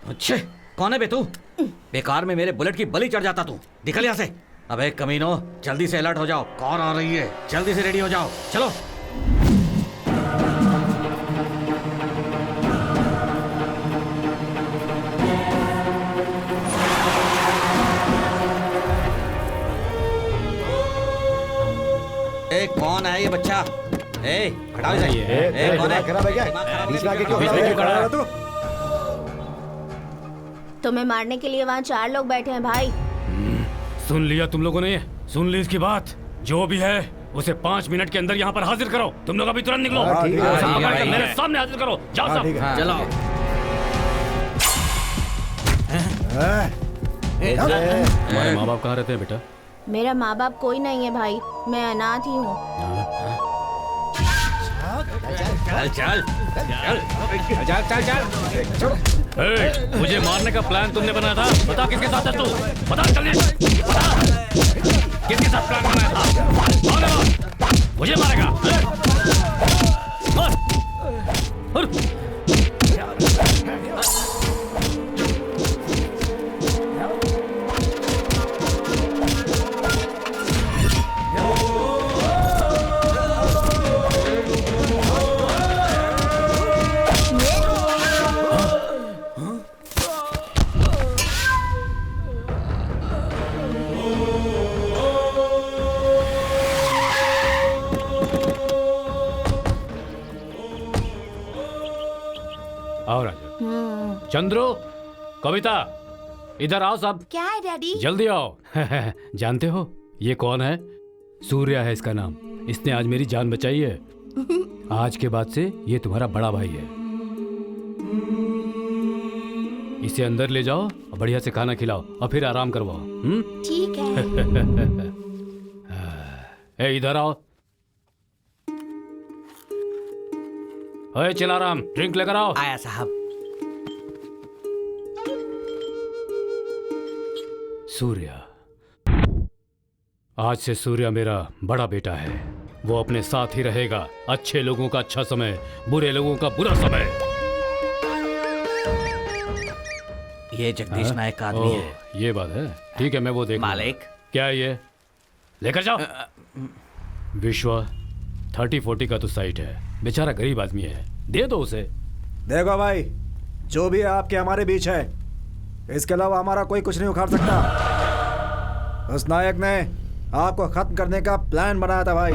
अच्छे, कौन है बे तू? बेकार में मेरे बुलेट की बलि चढ़ जाता तू। निकल यहाँ से। अबे कमीनो, जल्दी से अलर्ट हो जाओ। कौन आ रही है? जल्दी से रेडी हो जाओ। चलो। ए, कौन है ये बच्चा? ए, हटाओ इसे। ए, कौन है? खराब है क्या? बीच में आके क्यों खड़ा है तू? तुम्हें मारने के लिए वहाँ 4 लोग बैठे हैं भाई। सुन लिया तुम लोगों ने? सुन ली इसकी बात? जो भी है उसे 5 मिनट के अंदर यहाँ पर हाजिर करो। तुम लोग अभी तुरंत निकलो। मेरे सामने हाजिर करो। जाओ सब। चलो। तुम्हारे माँ बाप कहाँ रहते हैं बेटा? मेरा माँ बाप कोई नहीं है भाई, मैं अनाथ ही हूँ। चल चल चल चल चल। मुझे मारने का प्लान तुमने बनाया था? बता किसके साथ है तू? बता जल्दी। बता किसके साथ प्लान बनाया था? कौन है वो? मुझे मारेगा? आओ राजा। चंद्रो, कविता, इधर आओ सब। क्या है डैडी? जल्दी आओ। जानते हो ये कौन है? सूर्या है इसका नाम। इसने आज मेरी जान बचाई है। आज के बाद से ये तुम्हारा बड़ा भाई है। इसे अंदर ले जाओ और बढ़िया से खाना खिलाओ और फिर आराम करवाओ। ठीक है। ए, इधर आओ। ओए चिलाराम, ड्रिंक लेकर आओ। आया साहब। सूर्या, आज से सूर्या मेरा बड़ा बेटा है। वो अपने साथ ही रहेगा। अच्छे लोगों का अच्छा समय, बुरे लोगों का बुरा समय। ये जगदीश नायक का आदमी है। ये बात है। ठीक है, मैं वो देख मालिक। क्या है ये? लेकर जाओ। विश्वा 30-40 का तो साइट है। बेचारा गरीब आदमी है, दे दो उसे। देखो भाई, जो भी है आपके हमारे बीच है। इसके अलावा हमारा कोई कुछ नहीं उखाड़ सकता। उस नायक ने आपको खत्म करने का प्लान बनाया था भाई।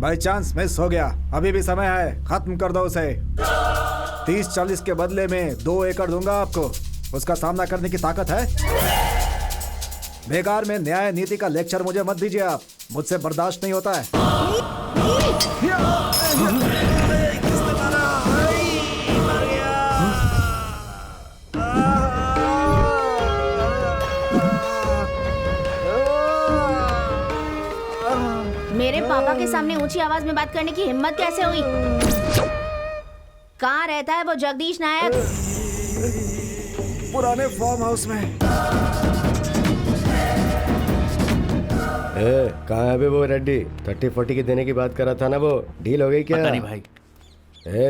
बाई चांस मिस हो गया, अभी भी समय है, खत्म कर दो उसे। 30-40 के बदले में 2 एकड़ दूंगा आपको। उसका सामना करने की ताकत है? बेकार में न्याय नीति का लेक्चर मुझे मत दीजिए आप, मुझसे बर्दाश्त नहीं होता है। मेरे पापा के सामने ऊंची आवाज में बात करने की हिम्मत कैसे हुई? कहाँ रहता है वो जगदीश नायक? पुराने फार्म हाउस में। कहाँ है अभी वो रेड्डी? 30-40 की देने की बात कर रहा था ना, वो डील हो गई क्या? पता नहीं भाई।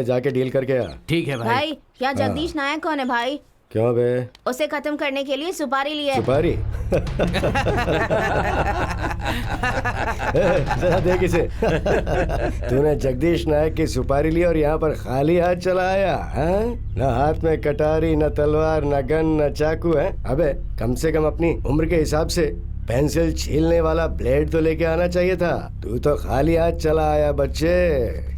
जाके डील करके आ। ठीक है भाई। भाई, क्या जगदीश नायक कौन है भाई? क्यों बे? उसे खत्म करने के लिए सुपारी ली है। सुपारी? जरा देख इसे। तूने जगदीश नायक की सुपारी ली और यहाँ पर खाली हाथ चला आया है? न हाथ में कटारी, न तलवार, न गन, न चाकू है। अबे कम से कम अपनी उम्र के हिसाब से पेंसिल छीलने वाला ब्लेड तो लेके आना चाहिए था। तू तो खाली हाथ चला आया बच्चे।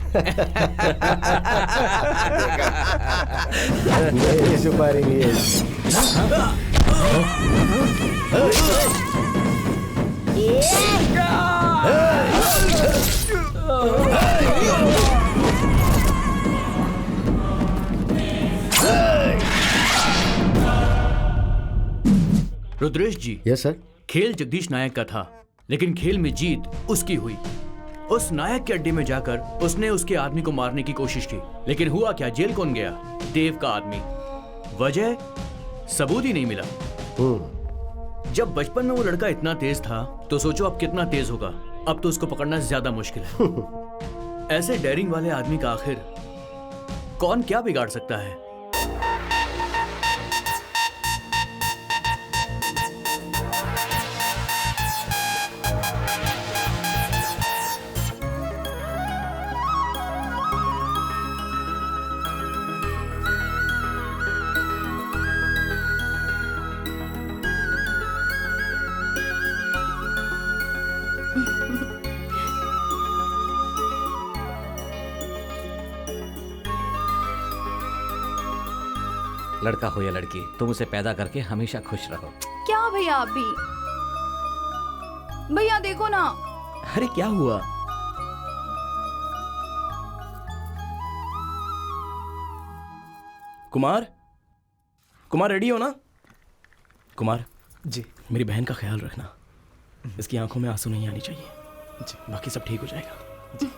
मेरी सुपारी लिए। रुद्रेश जी। Yes sir. खेल जगदीश नायक का था, लेकिन खेल में जीत उसकी हुई। उस नायक के अड्डे में जाकर उसने उसके आदमी को मारने की कोशिश की, लेकिन हुआ क्या? जेल कौन गया? देव का आदमी। वजह? सबूत ही नहीं मिला। जब बचपन में वो लड़का इतना तेज था तो सोचो अब कितना तेज होगा। अब तो उसको पकड़ना ज्यादा मुश्किल है। ऐसे डेयरिंग वाले आदमी का आखिर कौन क्या बिगाड़ सकता है? लड़का हो या लड़की, तुम उसे पैदा करके हमेशा खुश रहो। क्या भैया आप भी? भैया देखो ना। अरे क्या हुआ? कुमार, कुमार रेडी हो ना? कुमार जी मेरी बहन का ख्याल रखना, इसकी आंखों में आंसू नहीं आनी चाहिए जी। बाकी सब ठीक हो जाएगा जी।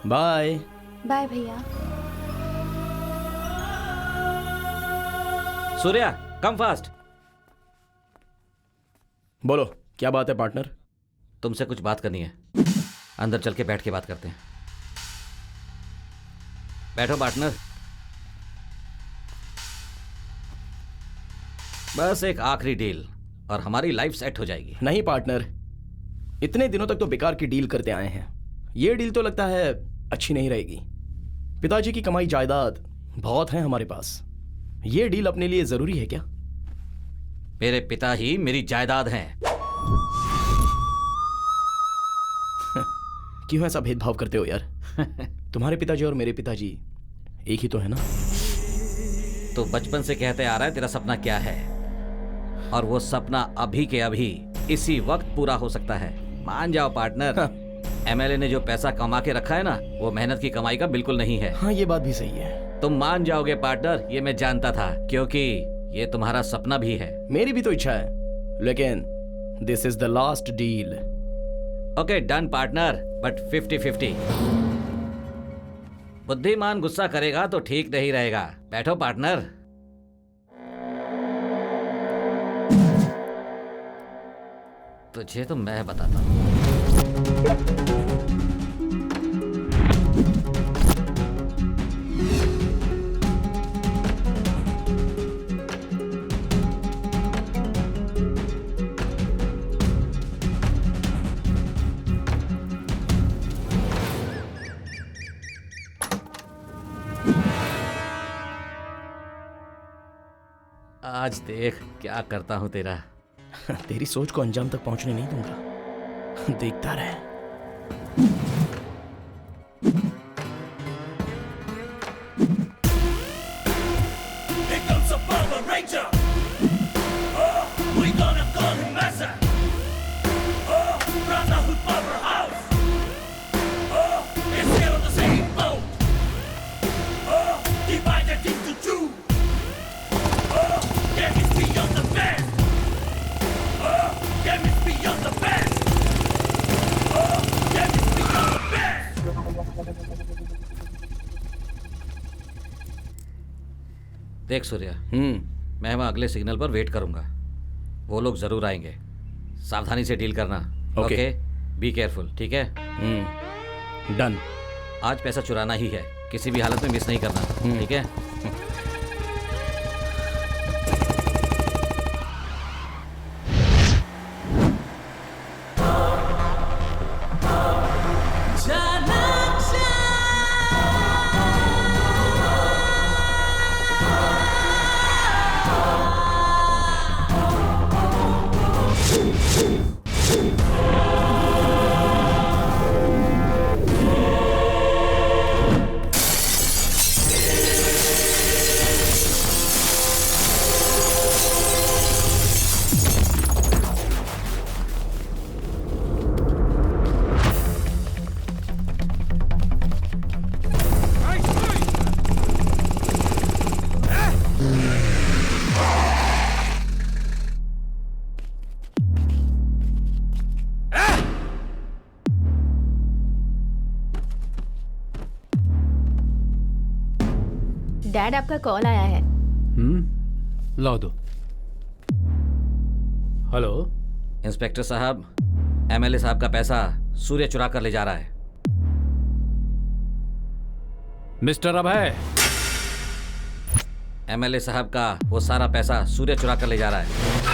बाय बाय भैया। Surya come fast. बोलो क्या बात है पार्टनर? तुमसे कुछ बात करनी है, अंदर चल के बैठ के बात करते हैं। बैठो पार्टनर। बस एक आखिरी डील और हमारी लाइफ सेट हो जाएगी। नहीं पार्टनर, इतने दिनों तक तो बेकार की डील करते आए हैं, ये डील तो लगता है अच्छी नहीं रहेगी। पिताजी की कमाई जायदाद बहुत है हमारे पास, ये डील अपने लिए जरूरी है क्या? मेरे पिता ही मेरी जायदाद हैं। क्यों ऐसा भेदभाव करते हो यार? तुम्हारे पिताजी और मेरे पिताजी एक ही तो है ना? तो बचपन से कहते आ रहा है तेरा सपना क्या है, और वो सपना अभी के अभी इसी वक्त पूरा हो सकता है। मान जाओ पार्टनर। एमएलए ने जो पैसा कमा के रखा है ना, वो मेहनत की कमाई का बिल्कुल नहीं है। हाँ ये बात भी सही है। तुम मान जाओगे पार्टनर, ये मैं जानता था, क्योंकि ये तुम्हारा सपना भी है। मेरी भी तो इच्छा है, लेकिन this is the last deal. Okay done partner, but 50-50। बुद्धिमान गुस्सा करेगा तो ठीक नहीं रहेगा। बैठो पार्टनर। तुझे तो मैं बताता हूँ। आज देख क्या करता हूं तेरा। तेरी सोच को अंजाम तक पहुंचने नहीं दूंगा, देखता रहे। देख सूर्या, मैं वहां अगले सिग्नल पर वेट करूंगा। वो लोग जरूर आएंगे। सावधानी से डील करना। ओके, बी केयरफुल, ठीक है? डन। आज पैसा चुराना ही है, किसी भी हालत में मिस नहीं करना, ठीक है? डैड आपका कॉल आया है। लाओ दो। हेलो इंस्पेक्टर साहब, एमएलए साहब का पैसा सूर्य चुरा कर ले जा रहा है। मिस्टर अभय, एमएलए साहब का वो सारा पैसा सूर्य चुरा कर ले जा रहा है।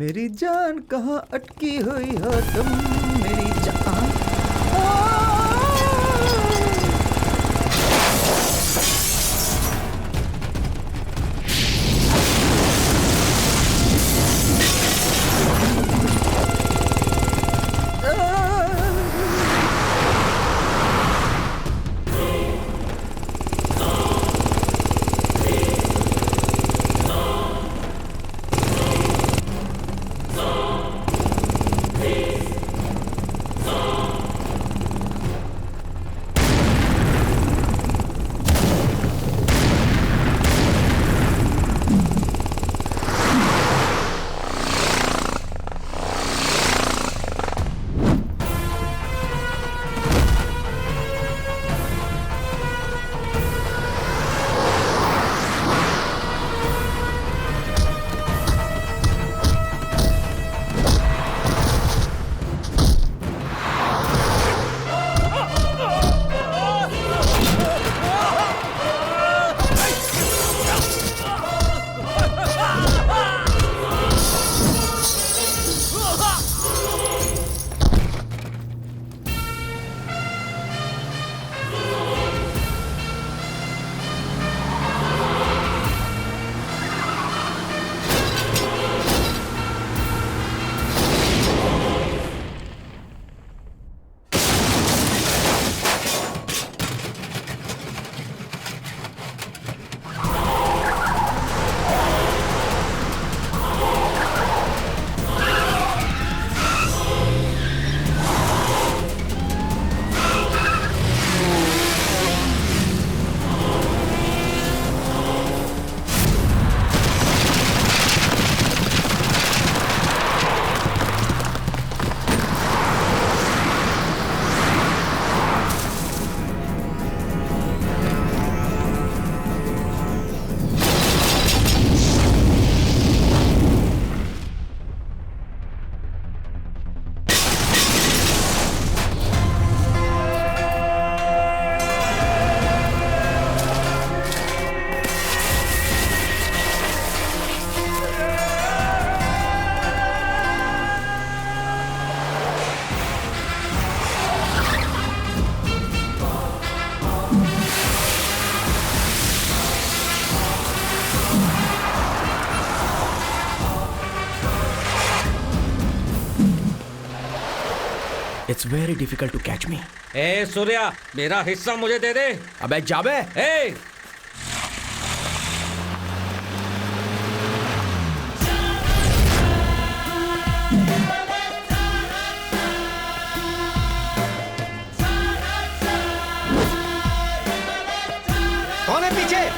मेरी जान कहाँ अटकी हुई हो तुम, मेरी जान। It's very difficult to catch me. ए सूर्या, मेरा हिस्सा मुझे दे दे। अबे जाबे। ए कौन है पीछे?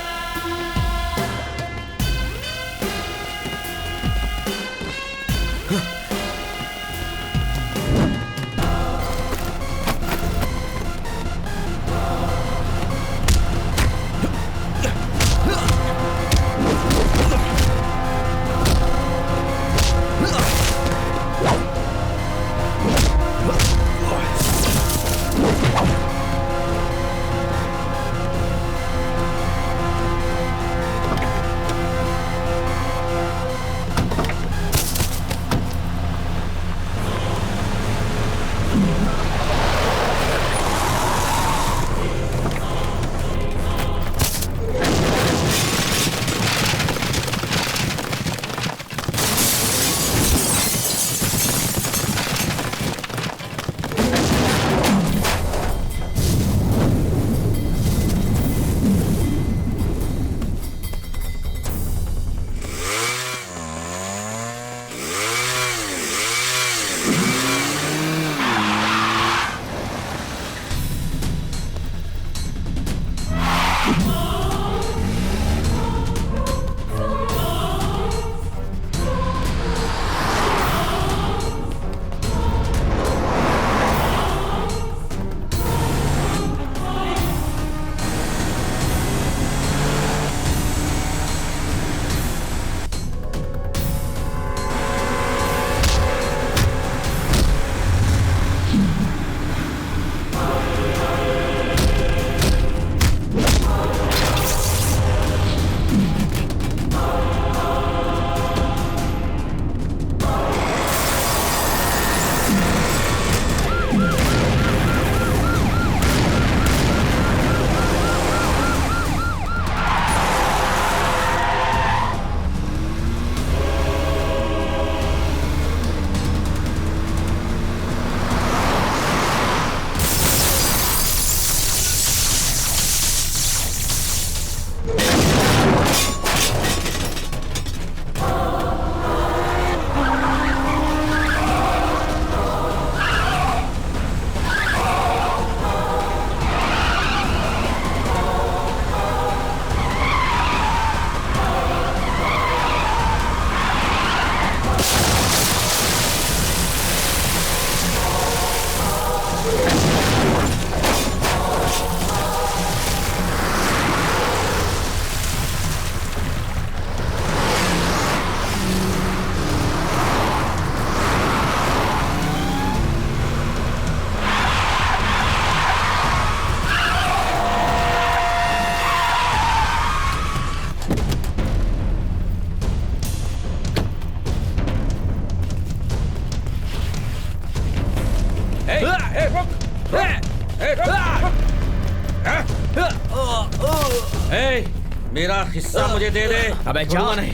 ए, मेरा हिस्सा मुझे दे दे। अबे जा। छोड़ूंगा नहीं।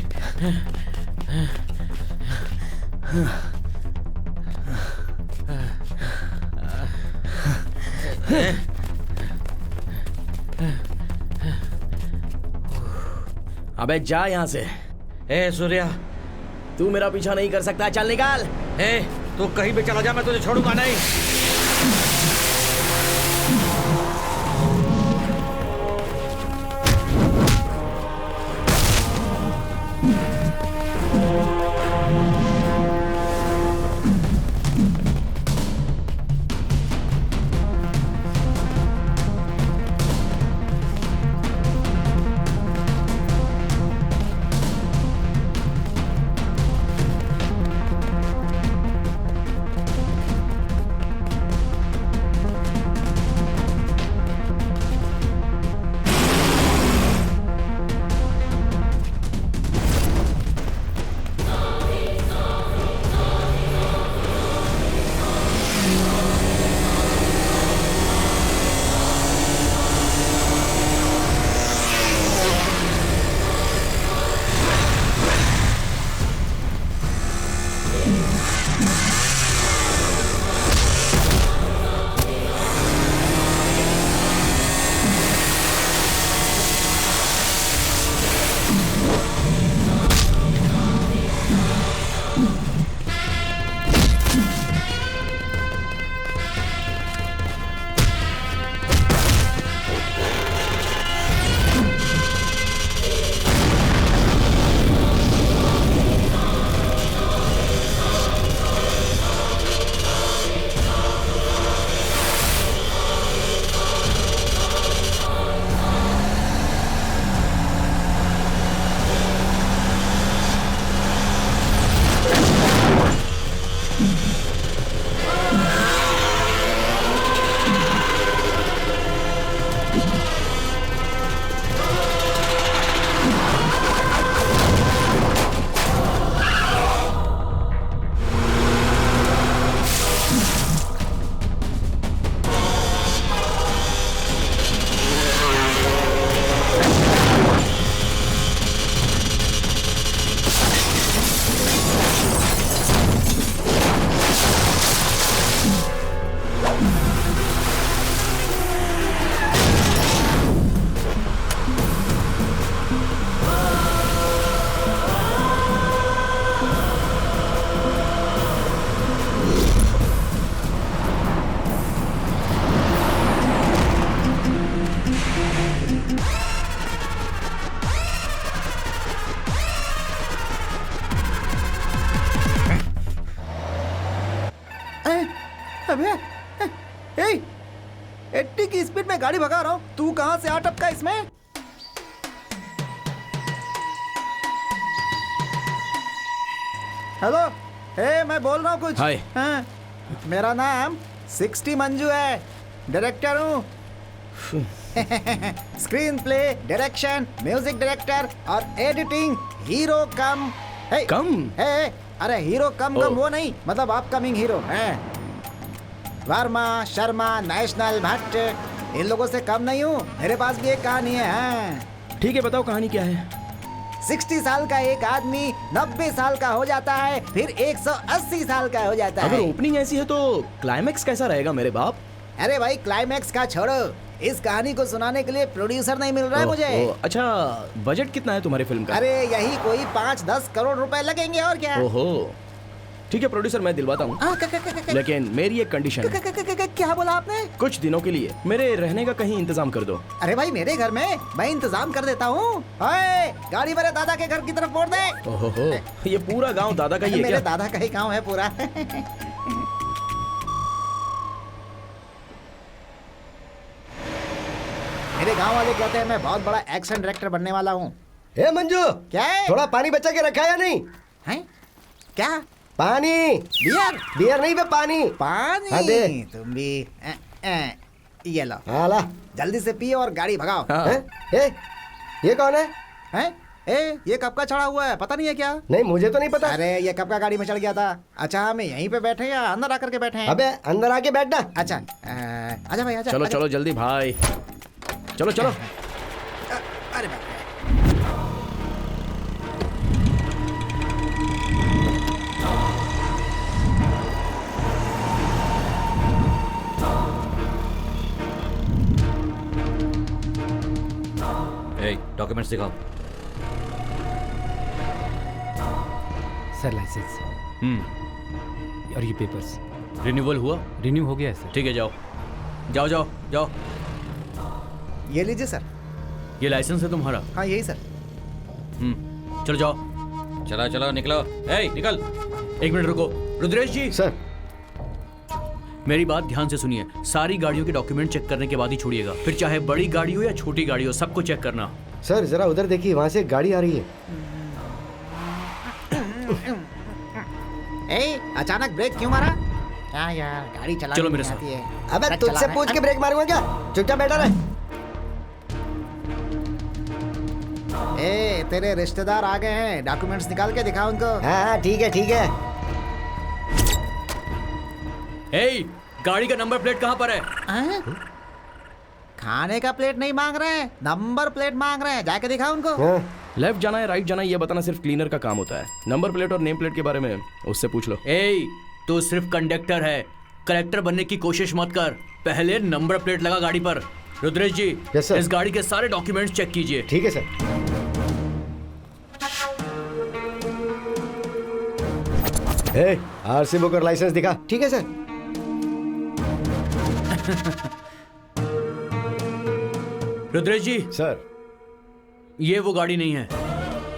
अबे जा यहाँ से। ए सूर्या, तू मेरा पीछा नहीं कर सकता, चल निकाल। ए तू कहीं भी चला जा, मैं तुझे छोड़ूंगा नहीं। अबे, ए, 80 की स्पीड में गाड़ी भगा रहा हूँ, तू कहाँ से आ टपका इसमें? हेलो, मैं बोल रहा हूँ कुछ। हाय। हाँ, मेरा नाम 60 मंजू है, डायरेक्टर हूँ। Screen play, direction, music director और एडिटिंग, हीरो कम अरे हीरो कम वो नहीं, मतलब अपकमिंग हीरो है। वर्मा, शर्मा, नेशनल, भट्ट, इन लोगों से कम नहीं हूँ। मेरे पास भी एक कहानी है। हाँ। ठीक है, बताओ कहानी क्या है। 60 साल का एक आदमी 90 साल का हो जाता है, फिर 180 साल का हो जाता अगर है। ओपनिंग ऐसी है तो क्लाइमैक्स कैसा रहेगा मेरे बाप? अरे भाई, क्लाइमैक्स का छोड़ो, इस कहानी को सुनाने के लिए प्रोड्यूसर नहीं मिल रहा है मुझे। अच्छा, बजट कितना है तुम्हारे फिल्म का? अरे यही कोई 5-10 करोड़ रुपए लगेंगे और क्या। ओहो, ठीक है प्रोड्यूसर, मैं दिलवाता हूँ, लेकिन मेरी एक कंडीशन है। क्या बोला आपने? कुछ दिनों के लिए मेरे रहने का कहीं इंतजाम कर दो। अरे भाई, मेरे घर में मैं इंतजाम कर देता हूँ। गाड़ी मेरे दादा के घर की तरफ मोड़ दे। ओहो, ये पूरा गांव दादा का ही है मेरे क्या? दादा का ही गाँव है पूरा। मेरे गांव वाले कहते हैं मैं बहुत बड़ा एक्शन डायरेक्टर बनने वाला हूँ। ए मंजू, क्या है? थोड़ा पानी बचा के रखा या नहीं? हैं? क्या? पानी। बियर? बियर नहीं बे, पानी। पानी? हाँ, दे। तुम भी ये लो, हाँ ला। जल्दी से पियो और गाड़ी भगाओ। हाँ। हैं? ए, ये कौन है? हैं? ये कब का चढ़ा हुआ है, पता नहीं है क्या? नहीं, मुझे तो नहीं पता। अरे ये कब का गाड़ी में चढ़ गया था? अच्छा, हम यहीं पे बैठे हैं या अंदर आकर के बैठे हैं? अबे अंदर आके बैठना। अच्छा, आजा भाई आजा। चलो आजा। चलो जल्दी भाई, चलो चलो। अरे बाप रे। डॉक्यूमेंट्स दिखाओ। सर लाइसेंस और ये पेपर्स रिन्यूअल हुआ? रिन्यू हो गया है सर। ठीक है, जाओ जाओ जाओ जाओ। ये लीजिए सर। ये लाइसेंस है तुम्हारा? हाँ यही सर। चलो जाओ। चलो चलो निकलो। निकल। एक मिनट रुको। रुद्रेश जी, सर, मेरी बात ध्यान से सुनिए। सारी गाड़ियों के डॉक्यूमेंट चेक करने के बाद ही छोड़िएगा। फिर चाहे बड़ी गाड़ी हो या छोटी गाड़ी हो, सबको चेक करना। सर जरा उधर देखिए, वहाँ से एक गाड़ी आ रही है। अचानक ब्रेक क्यों मारा? क्या यार, गाड़ी चलानी चलो मेरे नहीं साथ। आती है। अबे ट्रक तुझसे चलाना पूछ है। के ब्रेक मारूंगा क्या? चुपचाप बैठा रहे। तेरे रिश्तेदार आ गए हैं, डॉक्यूमेंट्स निकाल के दिखा उनको। हाँ ठीक है ठीक है। गाड़ी का नंबर प्लेट कहाँ पर है? खाने का प्लेट नहीं मांग रहे हैं, नंबर प्लेट मांग रहे हैं, जाके दिखा उनको। हाँ। लेफ्ट जाना है राइट जाना है ये बताना सिर्फ क्लीनर का काम होता है। नंबर प्लेट और नेम प्लेट के बारे में उससे पूछ लो। तू सिर्फ कंडक्टर है, कलेक्टर बनने की कोशिश मत कर। पहले नंबर प्लेट लगा गाड़ी पर। Rudresh ji, yes sir. इस गाड़ी के सारे डॉक्यूमेंट्स चेक कीजिए। ठीक है सर। आरसी बुक और लाइसेंस दिखा। ठीक है सर। रुद्रेश जी, सर ये वो गाड़ी नहीं है।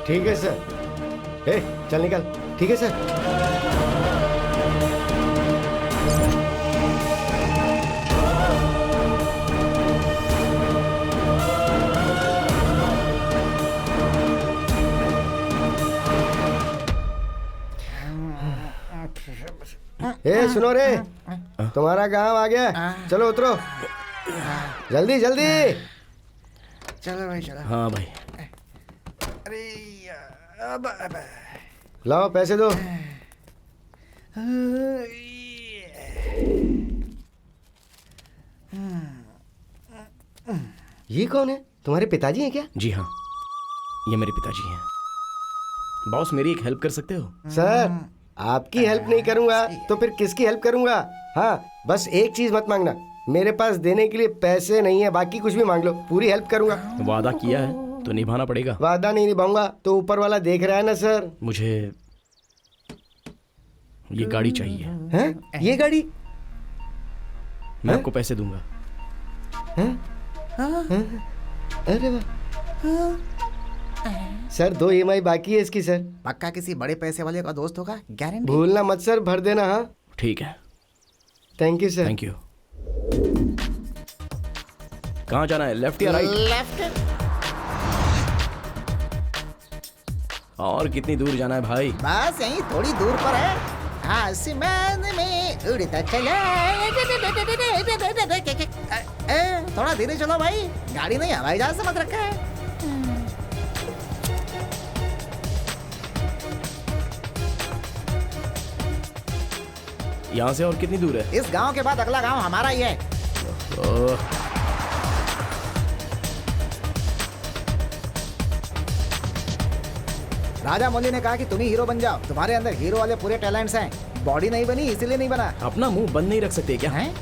ठीक है सर। चल निकल। ठीक है सर। सुनो रे, तुम्हारा गांव आ गया, चलो उतरो। जल्दी जल्दी। चलो भाई चलो। हाँ भाई। अरे यार, लाओ पैसे दो। ये कौन है? तुम्हारे पिताजी हैं क्या? जी हाँ, ये मेरे पिताजी हैं। बॉस मेरी एक हेल्प कर सकते हो? सर आपकी हेल्प नहीं करूंगा तो फिर किसकी हेल्प करूंगा? हाँ बस एक चीज मत मांगना, मेरे पास देने के लिए पैसे नहीं है, बाकी कुछ भी मांग लो, पूरी हेल्प करूंगा। वादा किया है तो निभाना पड़ेगा। वादा नहीं निभाऊंगा तो ऊपर वाला देख रहा है ना सर। मुझे ये गाड़ी चाहिए। हैं? ये गाड़ी? मैं आपको पैसे दूंगा। अरे वाह सर, 2 EMI बाकी है इसकी सर। पक्का किसी बड़े पैसे वाले का दोस्त होगा, गारंटी। भूलना मत सर, भर देना। हाँ ठीक है। Thank you sir. Thank you. कहाँ जाना है, लेफ्ट या राइट? लेफ्ट। और कितनी दूर जाना है भाई? बस यहीं थोड़ी दूर पर है। आसमान में उड़ता चला। थोड़ा धीरे चलो भाई, गाड़ी नहीं हवाई जहाज से मत रखा है। यहाँ से और कितनी दूर है? इस गांव के बाद अगला गांव हमारा ही है। ओह, राजा मौली ने कहा कि तुम ही हीरो बन जाओ, तुम्हारे अंदर हीरो वाले पूरे टैलेंट्स हैं। बॉडी नहीं बनी इसीलिए नहीं बना। अपना मुंह बंद नहीं रख सकते क्या? हैं?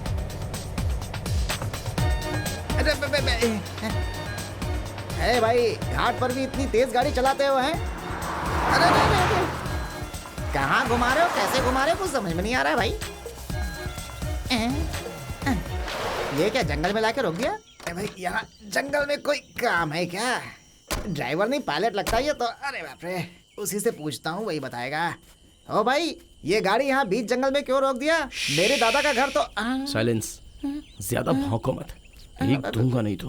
अरे भाई, घाट पर भी इतनी तेज गाड़ी चलाते हो हैं? अरे कहाँ घुमा रहे हो, कैसे घुमा रहे हो, कुछ समझ में नहीं आ रहा है भाई। ये क्या जंगल में लाके रोक दिया? अरे भाई, यहाँ जंगल में कोई काम है क्या? ड्राइवर नहीं पायलट लगता है ये तो। अरे बाप रे, उसी से पूछता हूँ, वही बताएगा। ओ भाई, ये गाड़ी यहाँ बीच जंगल में क्यों रोक दिया? मेरे दादा का घर तो साइलेंस, ज्यादा भौंको मत, एक दूंगा नहीं तो।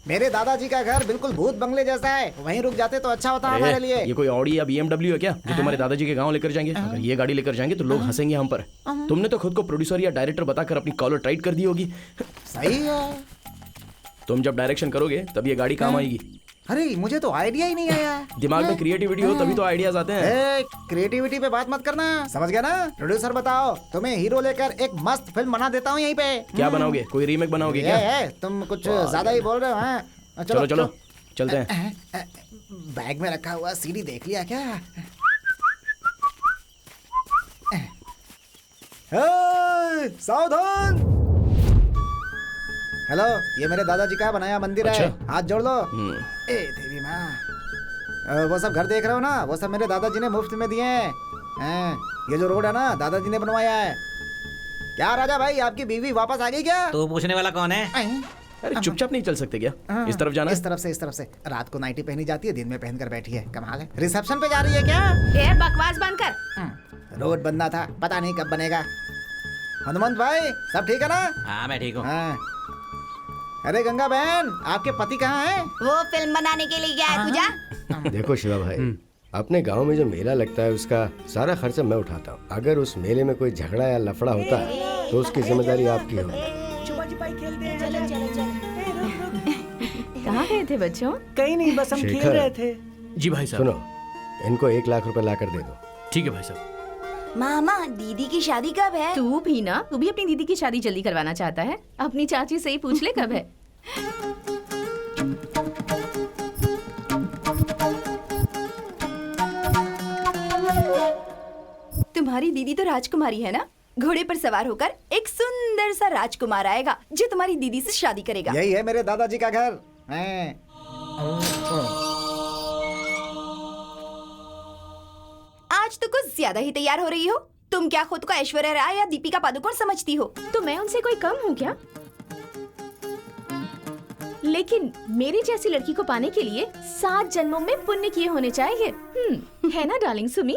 मेरे दादाजी का घर बिल्कुल भूत बंगले जैसा है, वहीं रुक जाते तो अच्छा होता हमारे लिए। ये कोई ऑडी या BMW है क्या जो तुम्हारे दादाजी के गांव लेकर जाएंगे? अगर ये गाड़ी लेकर जाएंगे तो लोग हंसेंगे हम पर। तुमने तो खुद को प्रोड्यूसर या डायरेक्टर बताकर अपनी कॉलर टाइट कर दी होगी। सही है। तुम जब डायरेक्शन करोगे तब ये गाड़ी काम आएगी। अरे मुझे तो आइडिया ही नहीं आया। दिमाग में क्रिएटिविटी हो तभी तो आइडियाज आते हैं। क्रिएटिविटी पे बात मत करना, समझ गया ना? प्रोड्यूसर बताओ, तुम्हें हीरो लेकर एक मस्त फिल्म बना देता हूँ यहीं पे। क्या बनाओगे? कोई रीमेक बनाओगे क्या? तुम कुछ ज्यादा ही बोल रहे हो। हाँ चलो चलो चलते हैं। बैग में रखा हुआ सीडी देख लिया क्या? सावधान। हेलो, ये मेरे दादाजी का बनाया मंदिर है, हाथ जोड़ लो। ए देवी माँ, वो सब घर देख रहे हो ना, वो सब मेरे दादाजी ने मुफ्त में दिए हैं। ये जो रोड है ना, दादाजी ने बनवाया है। क्या राजा भाई, आपकी बीवी वापस आ गई क्या? तो पूछने वाला कौन है? अरे चुपचाप नहीं चल सकते क्या? इस तरफ जाना है? इस तरफ से, इस तरफ से। रात को नाइटी पहनी जाती है, दिन में पहनकर बैठी है, कमाल है। रिसेप्शन पे जा रही है क्या? ए बकवास बंद कर। रोड बनना था, पता नहीं कब बनेगा। हनुमंत भाई, सब ठीक है ना? हाँ मैं ठीक हूँ। हाँ। अरे गंगा बहन, आपके पति कहाँ हैं? वो फिल्म बनाने के लिए गया है, तू जा। देखो शिवा भाई, अपने गांव में जो मेला लगता है उसका सारा खर्चा मैं उठाता हूँ। अगर उस मेले में कोई झगड़ा या लफड़ा होता है तो उसकी जिम्मेदारी आपकी होगी। कहाँ गए थे बच्चों? कहीं नहीं, बस हम खेल रहे थे। जी भाई साहब। सुनो, इनको 1 लाख रुपए ला कर दे दो। ठीक है भाई साहब। मामा, दीदी की शादी कब है? तू भी ना, तू भी अपनी दीदी की शादी जल्दी करवाना चाहता है। अपनी चाची से ही पूछ ले कब है। तुम्हारी दीदी तो राजकुमारी है ना? घोड़े पर सवार होकर एक सुंदर सा राजकुमार आएगा जो तुम्हारी दीदी से शादी करेगा। यही है मेरे दादाजी का घर। आज तो कुछ ज्यादा ही तैयार हो रही हो। तुम क्या खुद को ऐश्वर्या राय या दीपिका पादुकोण समझती हो? तो मैं उनसे कोई कम हूँ क्या? लेकिन मेरी जैसी लड़की को पाने के लिए 7 जन्मों में पुण्य किए होने चाहिए। है ना डार्लिंग सुमी?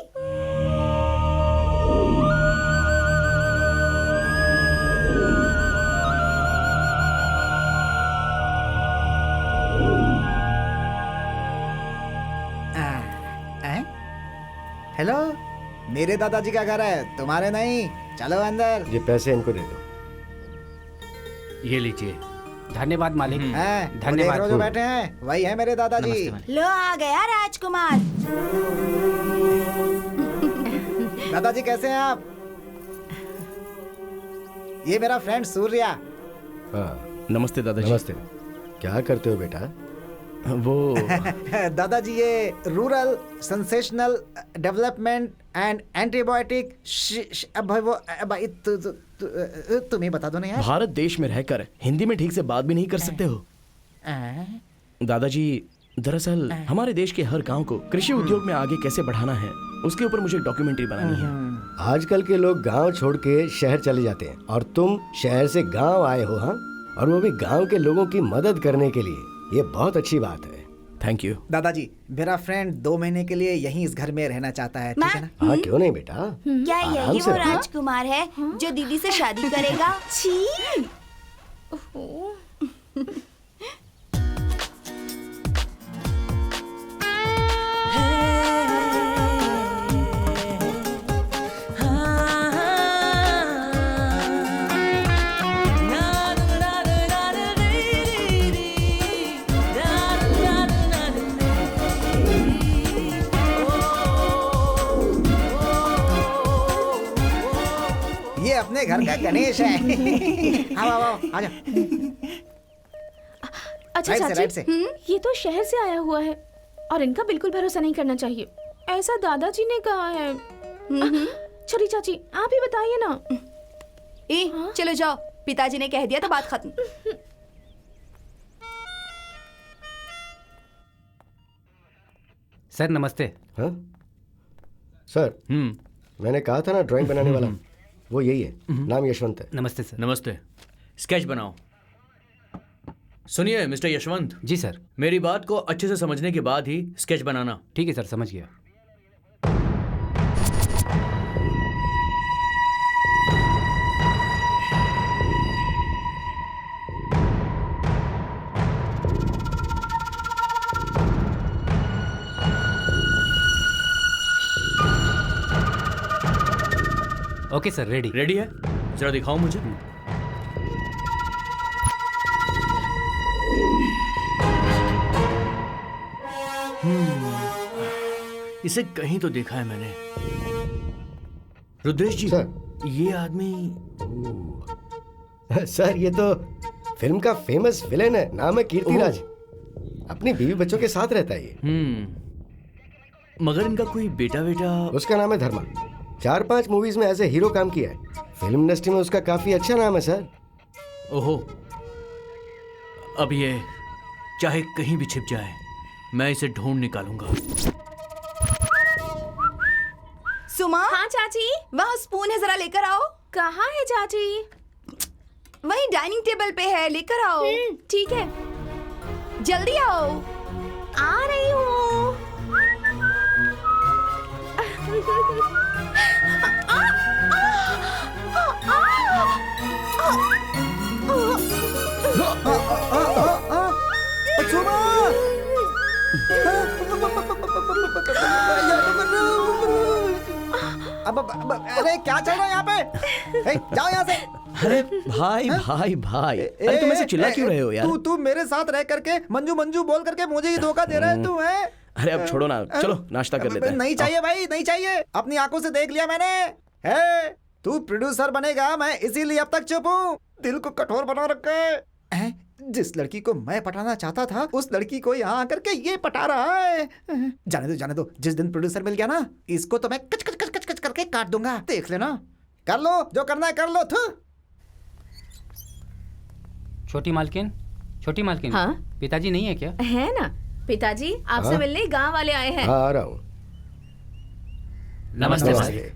हेलो, मेरे दादाजी का घर है, तुम्हारे नहीं। चलो अंदर। ये पैसे इनको दे दो। ये लीजिए। धन्यवाद मालिक। धन्यवाद। जो बैठे हैं वही है मेरे दादाजी। लो आ गया राजकुमार। दादाजी कैसे हैं आप? ये मेरा फ्रेंड सूर्या। हाँ, नमस्ते दादाजी। नमस्ते। क्या करते हो बेटा? वो दादाजी ये rural sensational development and antibiotic तुम ही बता दो ना यार। भारत देश में रहकर हिंदी में ठीक से बात भी नहीं कर सकते हो दादाजी। दरअसल हमारे देश के हर गांव को कृषि उद्योग में आगे कैसे बढ़ाना है उसके ऊपर मुझे डॉक्यूमेंट्री बनानी है। आजकल के लोग गांव छोड़ के शहर चले जाते हैं और तुम शहर से गांव आए हो। हाँ, और वो भी गांव के लोगों की मदद करने के लिए। ये बहुत अच्छी बात है। Thank you. दादाजी, मेरा फ्रेंड 2 महीने के लिए यहीं इस घर में रहना चाहता है, ठीक है ना? हाँ क्यों नहीं बेटा, क्या आराम यही से वो रहो। राजकुमार है जो दीदी से शादी करेगा? छी। ये अपने घर का गणेश है। आओ आओ आओ, आ जाओ। अच्छा राइट से, राइट से। चाची, ये तो शहर से आया हुआ है और इनका बिल्कुल भरोसा नहीं करना चाहिए, ऐसा दादाजी ने कहा है। छोटी चाची, आप ही बताइए ना। चलो जाओ, पिताजी ने कह दिया तो बात खत्म। सर नमस्ते। हाँ सर, मैंने कहा था ना ड्राइंग बनाने वाला, वो यही है। नाम यशवंत है। नमस्ते सर। नमस्ते। स्केच बनाओ। सुनिए मिस्टर यशवंत। जी सर। मेरी बात को अच्छे से समझने के बाद ही स्केच बनाना। ठीक है सर, समझ गया। Okay sir, ready. रेडी है? जरा दिखाओ मुझे। इसे कहीं तो देखा है मैंने। रुद्रेश जी, सर, ये आदमी। सर ये तो फिल्म का फेमस विलेन है, नाम है कीर्तिराज। अपनी बीवी बच्चों के साथ रहता है ये। मगर इनका कोई बेटा बेटा? उसका नाम है धर्मा। 4-5 मूवीज में एज ए हीरो काम किया है। फिल्म इंडस्ट्री में उसका काफी अच्छा नाम है सर। ओहो, अब ये चाहे कहीं भी छिप जाए, मैं इसे ढूंढ निकालूंगा। सुमा। हाँ चाची। वहाँ स्पून है, जरा लेकर आओ। कहाँ है चाची? वहीं डाइनिंग टेबल पे है, लेकर आओ। ठीक है, जल्दी आओ। आ रही हूँ। अरे क्या चल रहा है यहाँ पे? जाओ यहाँ से। अरे भाई भाई भाई, अरे तुम ऐसे चिल्ला क्यों रहे हो यार? तू मेरे साथ रह करके मंजू मंजू बोल करके मुझे ही धोखा दे रहा है तू, है? अरे अब छोड़ो ना, चलो नाश्ता कर लेते हैं। नहीं चाहिए भाई, नहीं चाहिए। अपनी आंखों से देख लिया मैंने। है तू प्रोड्यूसर बनेगा, मैं इसीलिए अब तक चुप हूँ। दिल को कठोर बना रखा है। जिस लड़की को मैं पटाना चाहता था, उस लड़की को यहाँ आकर के ये पटा रहा है। जाने दो। जिस दिन प्रोड्यूसर मिल गया ना, इसको तो मैं कच कच कच कच कच करके काट दूंगा। देख लेना। कर लो जो करना है, कर लो। छोटी मालकिन, छोटी मालकिन। हाँ? पिताजी नहीं है क्या? है ना, पिताजी आपसे हाँ? मिलने गांव वाले आए हैं। हाँ आ रहा हूँ। नमस्ते सर।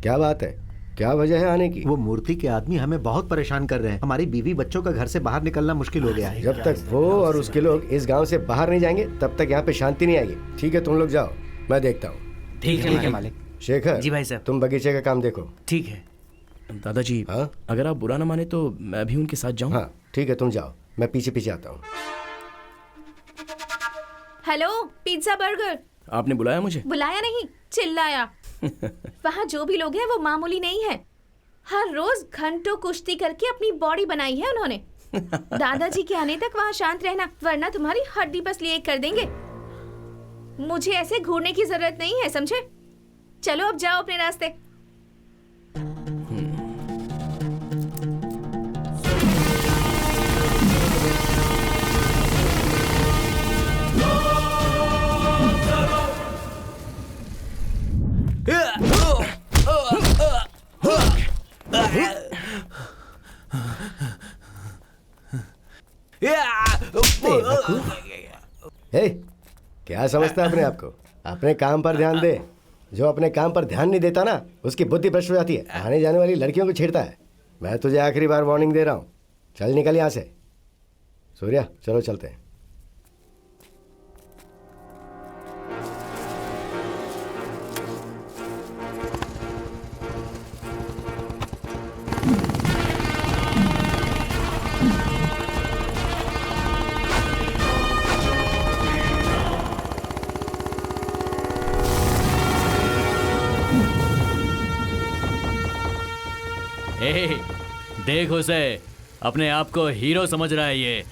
क्या बात है, क्या वजह है आने की? वो मूर्ति के आदमी हमें बहुत परेशान कर रहे हैं। हमारी बीवी बच्चों का घर से बाहर निकलना मुश्किल हो गया है। जब तक वो और उसके लोग इस गांव से बाहर नहीं जाएंगे, तब तक यहाँ पे शांति नहीं आएगी। ठीक है, तुम लोग जाओ, मैं देखता हूँ। ठीक है मालिक। शेखर जी भाई साहब। तुम बगीचे का काम देखो। ठीक है दादाजी। हाँ? अगर आप बुरा ना माने तो मैं भी उनके साथ जाऊं? हाँ ठीक है, तुम जाओ, मैं पीछे पीछे आता हूँ। Hello, pizza burger. आपने बुलाया मुझे? बुलाया नहीं, चिल्लाया। वहाँ जो भी लोग हैं वो मामूली नहीं है। हर रोज घंटों कुश्ती करके अपनी बॉडी बनाई है उन्होंने। दादाजी के आने तक वहाँ शांत रहना, वरना तुम्हारी हड्डी पसली एक कर देंगे। मुझे ऐसे घूरने की जरूरत नहीं है, समझे? चलो अब जाओ अपने रास्ते। हे, क्या समझता है अपने आप को? अपने काम पर ध्यान दे। जो अपने काम पर ध्यान नहीं देता ना, उसकी बुद्धि भ्रष्ट हो जाती है, आने जाने वाली लड़कियों को छेड़ता है। मैं तुझे आखिरी बार वार्निंग दे रहा हूँ, चल निकल यहाँ से। सूर्या चलो चलते हैं। ए, देख उसे, अपने आप को हीरो समझ रहा है ये।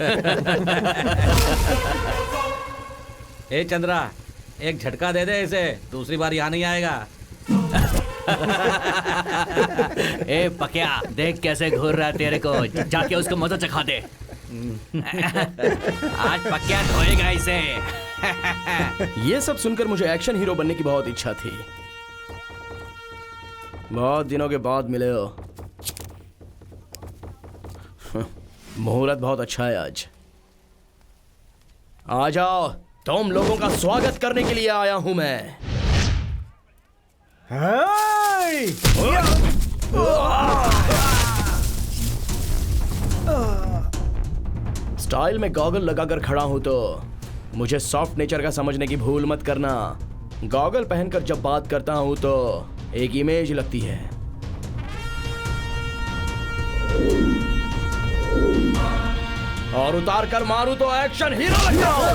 ए चंद्रा, एक झटका दे दे इसे, दूसरी बार यहाँ नहीं आएगा। ए पकिया, देख कैसे घूर रहा है तेरे को, जाके उसको मजा चखा दे। आज पकिया धोएगा इसे। ये सब सुनकर मुझे एक्शन हीरो बनने की बहुत इच्छा थी। बहुत दिनों के बाद मिले हो। मुहूर्त बहुत अच्छा है आज। आ जाओ, तुम लोगों का स्वागत करने के लिए आया हूं मैं। स्टाइल में गॉगल लगाकर खड़ा हूं तो मुझे सॉफ्ट नेचर का समझने की भूल मत करना। गॉगल पहनकर जब बात करता हूं तो एक इमेज लगती है। और उतार कर मारूं तो एक्शन हीरो लगता हूं।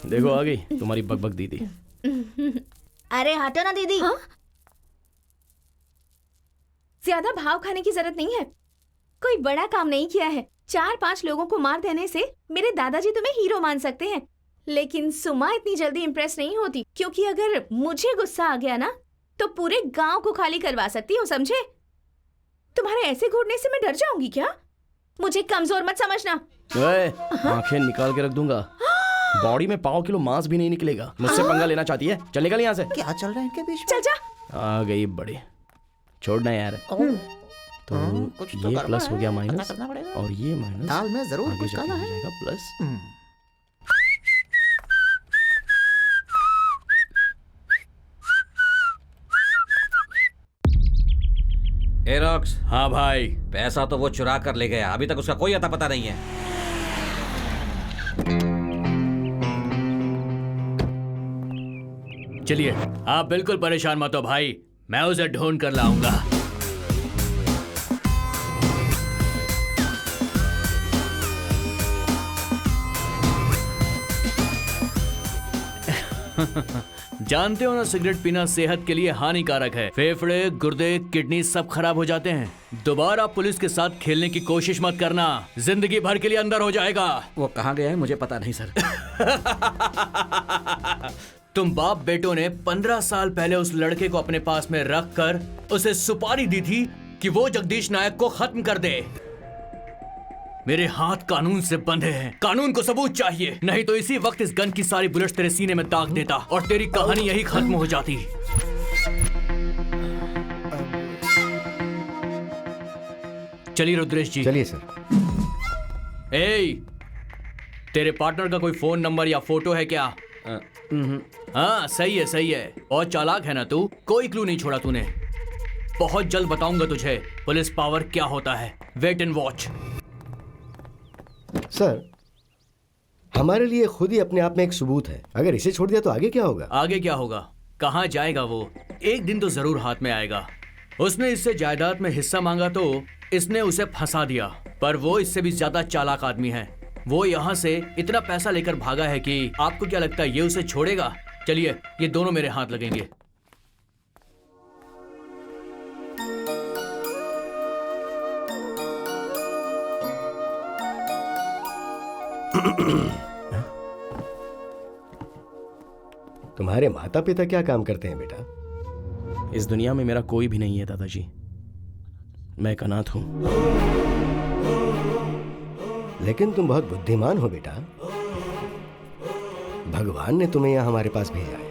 देखो आ गई तुम्हारी बकबक दीदी। अरे हटो ना दीदी। हाँ? ज्यादा भाव खाने की जरूरत नहीं है, कोई बड़ा काम नहीं किया है। 4-5 लोगों को मार देने से मेरे दादाजी तुम्हें हीरो मान सकते हैं, लेकिन सुमा इतनी जल्दी इम्प्रेस नहीं होती, क्योंकि अगर मुझे गुस्सा आ गया ना तो पूरे गांव को खाली करवा सकती हूँ, समझे? तुम्हारे ऐसे घूरने से मैं डर जाऊंगी क्या? मुझे कमजोर मत समझना। आंखें निकाल के रख दूंगा, बॉडी में 1.5 किलो मांस भी नहीं निकलेगा। मुझसे पंगा लेना चाहती है? चल निकल यहाँ से। क्या चल रहा है इनके बीच में? चल जा। आ गई बड़ी, छोड़ना यार। तो ये प्लस हो गया माइनस, और ये माइनस दाल में जरूर कुछ काला है। जाएगा प्लस। एरॉक्स। हाँ भाई। पैसा तो वो चुरा कर ले गया, अभी तक उसका कोई अता पता नहीं है। चलिए, आप बिल्कुल परेशान मत हो भाई, मैं उसे ढूंढ कर लाऊंगा। जानते हो ना, सिगरेट पीना सेहत के लिए हानिकारक है। फेफड़े, गुर्दे, किडनी सब खराब हो जाते हैं। दोबारा पुलिस के साथ खेलने की कोशिश मत करना, जिंदगी भर के लिए अंदर हो जाएगा। वो कहाँ गया है मुझे पता नहीं सर। तुम बाप बेटों ने 15 साल पहले उस लड़के को अपने पास में रख कर उसे सुपारी दी थी कि वो जगदीश नायक को खत्म कर दे। मेरे हाथ कानून से बंधे हैं, कानून को सबूत चाहिए, नहीं तो इसी वक्त इस गन की सारी बुलेट्स तेरे सीने में दाग देता और तेरी कहानी यही खत्म हो जाती। चलिए रुद्रेश जी। चलिए सर। तेरे पार्टनर का कोई फोन नंबर या फोटो है क्या? हाँ सही है। और चालाक है ना तू, कोई क्लू नहीं छोड़ा तूने। बहुत जल्द बताऊंगा तुझे पुलिस पावर क्या होता है। Wait and watch. सर, हमारे लिए खुद ही अपने आप में एक सबूत है। अगर इसे छोड़ दिया तो आगे क्या होगा? आगे क्या होगा? कहाँ जाएगा वो? एक दिन तो जरूर हाथ में आएगा। उसने इससे जायदाद में हिस्सा मांगा तो इसने उसे फंसा दिया, पर वो इससे भी ज्यादा चालाक आदमी है। वो यहाँ से इतना पैसा लेकर भागा है कि आपको क्या लगता है ये उसे छोड़ेगा? चलिए, ये दोनों मेरे हाथ लगेंगे। तुम्हारे माता पिता क्या काम करते हैं बेटा? इस दुनिया में मेरा कोई भी नहीं है दादाजी, मैं एक अनाथ हूं। लेकिन तुम बहुत बुद्धिमान हो बेटा। भगवान ने तुम्हें यहां हमारे पास भेजा है।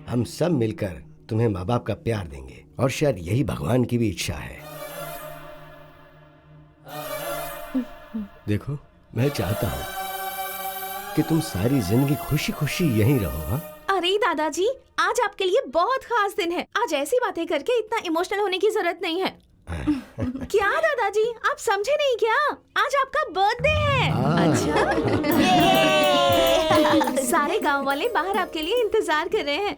हम सब मिलकर तुम्हें माँ बाप का प्यार देंगे, और शायद यही भगवान की भी इच्छा है। देखो, मैं चाहता हूं कि तुम सारी जिंदगी खुशी खुशी यहीं रहो। हाँ? अरे दादाजी, आज आपके लिए बहुत खास दिन है। आज ऐसी बातें करके इतना इमोशनल होने की जरूरत नहीं है। क्या दादाजी, आप समझे नहीं क्या? आज आपका बर्थडे है। अच्छा। सारे गांव वाले बाहर आपके लिए इंतजार कर रहे हैं।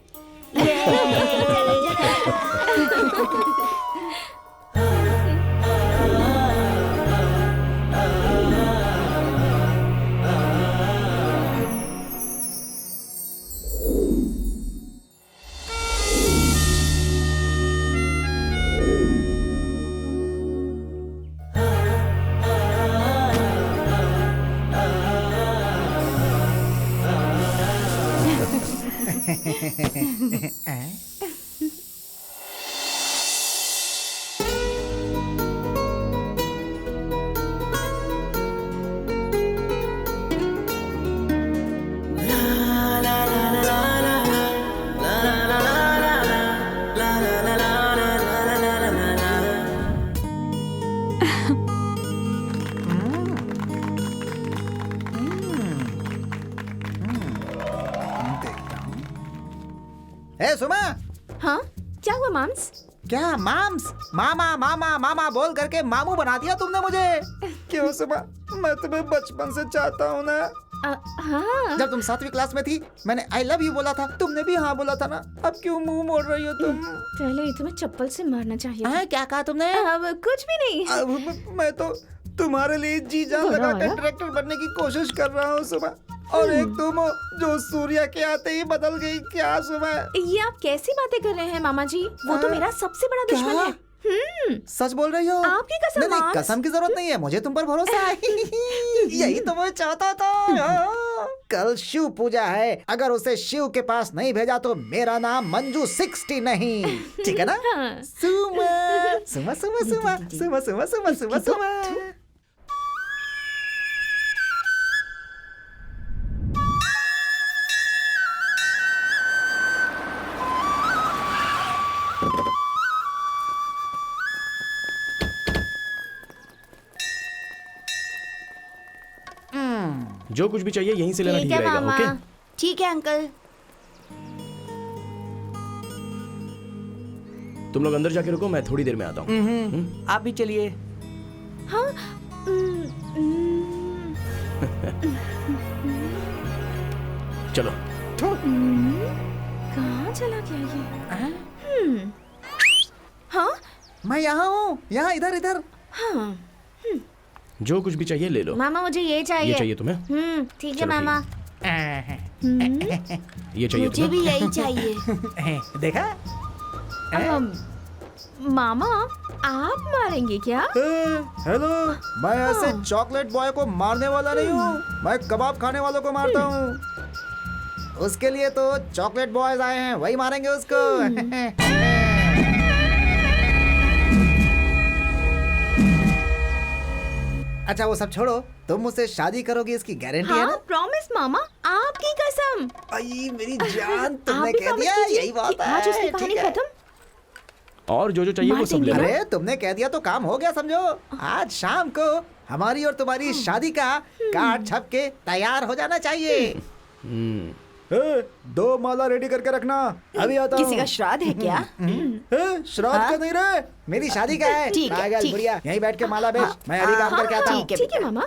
सुमा। हाँ, क्या हुआ माम्स? क्या माम्स? मामा मामा मामा बोल करके मामू बना दिया तुमने मुझे। क्यों सुमा, मैं तुम्हें बचपन से चाहता हूँ ना। हाँ। जब तुम 7वीं क्लास में थी, मैंने आई लव यू बोला था, तुमने भी हाँ बोला था ना। अब क्यों मुंह मोड़ रही हो तुम? पहले तुम्हें चप्पल से मारना चाहिए। क्या कहा तुमने? अब कुछ भी नहीं। मैं तो तुम्हारे लिए जी जान लगा कर डायरेक्टर बनने की कोशिश कर रहा हूँ सुमा, और एक तुम हो जो सूर्या के आते ही बदल गई। क्या सुमा? ये आप कैसी बातें कर रहे हैं मामा जी? वो तो मेरा सबसे बड़ा दुश्मन है। सच बोल रही हो? आपकी कसम। नहीं, कसम की जरूरत नहीं है, मुझे तुम पर भरोसा है। यही तो मैं चाहता था। कल शिव पूजा है, अगर उसे शिव के पास नहीं भेजा तो मेरा नाम मंजू 60 नहीं। ठीक है ना? सुमा सुमा सुमा सुमा सुमा सुमा सुमा सुमा सुमा। जो कुछ भी चाहिए यहीं से लेना ठीक रहेगा। ओके? ठीक है अंकल। तुम लोग अंदर जाके रुको, मैं थोड़ी देर में आता हूँ। आप भी चलिए। हाँ। चलो। कहाँ चला गया ये? हाँ मैं यहाँ हूँ, यहाँ इधर इधर। हाँ जो कुछ भी चाहिए ले लो। मामा मुझे ये चाहिए। ये चाहिए तुम्हें? ठीक है चलो, मामा। ये चाहिए मुझे तुम्हें? भी यही चाहिए। देखा? मामा आप मारेंगे क्या? हेलो, मैं ऐसे चॉकलेट बॉय को मारने वाला नहीं हूँ, मैं कबाब खाने वालों को मारता हूँ। उसके लिए तो चॉकलेट बॉयज आए हैं, वही मारेंगे उसको। अच्छा वो सब छोड़ो, तुम मुझसे शादी करोगी इसकी गारंटी है हाँ ना? प्रॉमिस मामा, आपकी कसम। आई मेरी जान, तुमने आप भी कह promise दिया, कीजिए यही बात कि आज उसकी है। कहानी ठीक है। खत्म। और जो चाहिए वो सब ले लो। अरे तुमने कह दिया तो काम हो गया समझो। आज शाम को हमारी और तुम्हारी शादी का कार्ड छप के तैयार हो जाना चाहिए। दो माला रेडी करके रखना, अभी आता हूँ। किसी का श्राद्ध है क्या? श्राद्ध का नहीं रे, मेरी शादी का है। ठीक है, पागल ठीक। बुढ़िया, यहीं बैठ के माला बेच, मैं अभी काम करके आता हूँ। ठीक है मामा।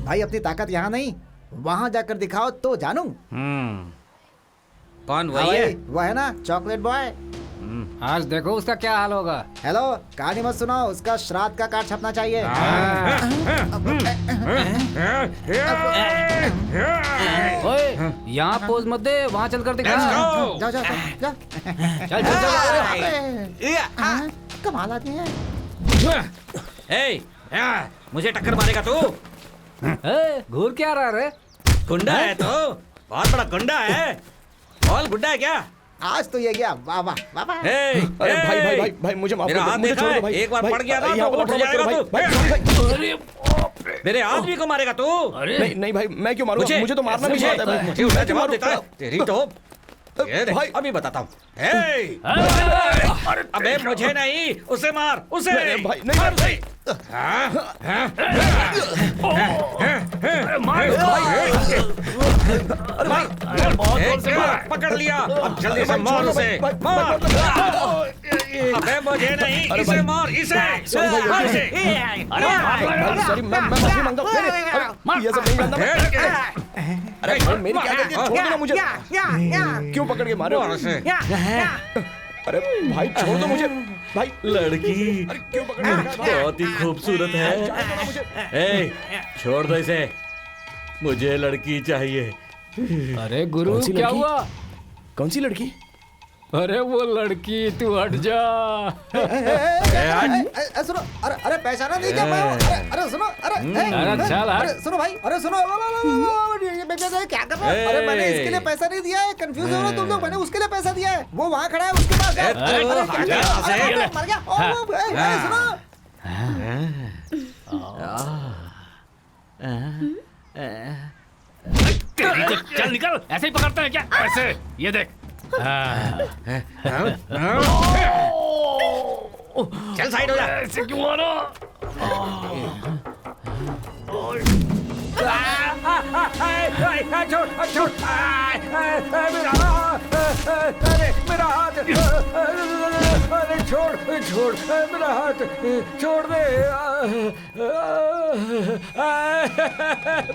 भाई अपनी ताकत यहाँ नहीं, वहाँ जाकर दिखाओ तो जानू। कौन हाँ वही है? भाई, वो है ना चॉकलेट बॉय। आज देखो उसका क्या हाल होगा। हेलो, कहानी मत सुनाओ, उसका श्राद्ध का कार्ड छपना चाहिए। ओए यहाँ पोज मत दे, वहाँ चल कर दिखा। जाओ जाओ जाओ। चल चल चल। कमाल आदमी है। ए, मुझे टक्कर मारेगा तू? घूर क्या रहा रे? गुंडा है तो, बहुत बड़ा गुंडा है। ऑल गुंडा है क्या? आज तो ये गया, वाह वाह वाह वाह। अरे भाई मुझे माफ मेरा कर दो, हाथ मुझे देखा छोड़ दो है? भाई। एक बार भाई, पड़ गया ना यहाँ तो पर उठ मत जाएगा करो, तू। भाई। मेरे आदमी को मारेगा तू? नहीं भाई, मैं क्यों मारूंगा? मुझे तो मारना भी आता है। मुझे उसका जवाब देता है। तेरी तो ये देख, भाई। अभी बताता हूँ। अबे मुझे नहीं, उसे मार, उसे। नहीं, भाई, नहीं, मार उसे। पकड़ लिया, अब जल्दी से मार उसे। मार। अबे मुझे नहीं, इसे मार, इसे। मार इसे। सॉरी, मैं माफी मांगता हूँ। अरे ये सब नहीं जानता मैं। अरे भाई, मेरी क्या गलती है? छोड़ दो ना मुझे। क्यों पकड़ के मारे हो? अरे भाई छोड़ दो मुझे भाई। लड़की क्यों पकड़ के मारे? बहुत ही खूबसूरत है। ए, छोड़ दो इसे, मुझे लड़की चाहिए। अरे गुरु कौन सी क्या लड़की? हुआ? कौन सी लड़की? अरे वो लड़की, तू हट जा। सुनो, अरे पहचाना नहीं क्या मैं हूँ? अरे सुनो, अरे चल हट। अरे सुनो भाई, अरे सुनो, क्या कर रहे हो? अरे मैंने इसके लिए पैसा नहीं दिया है, कंफ्यूज हो रहे हो तुम लोग। मैंने उसके लिए पैसा दिया है, वो वहाँ खड़ा है, उसके पास जाओ। अरे मर गया। अरे सुनो, चल निकल, ऐसे ही पकड़ते हैं क्या? ऐसे, ये देख। चल साइड हो जा। ऐसे क्यों मारो? छोड़, मेरा हाथ, अरे छोड़ मेरा हाथ, छोड़ दे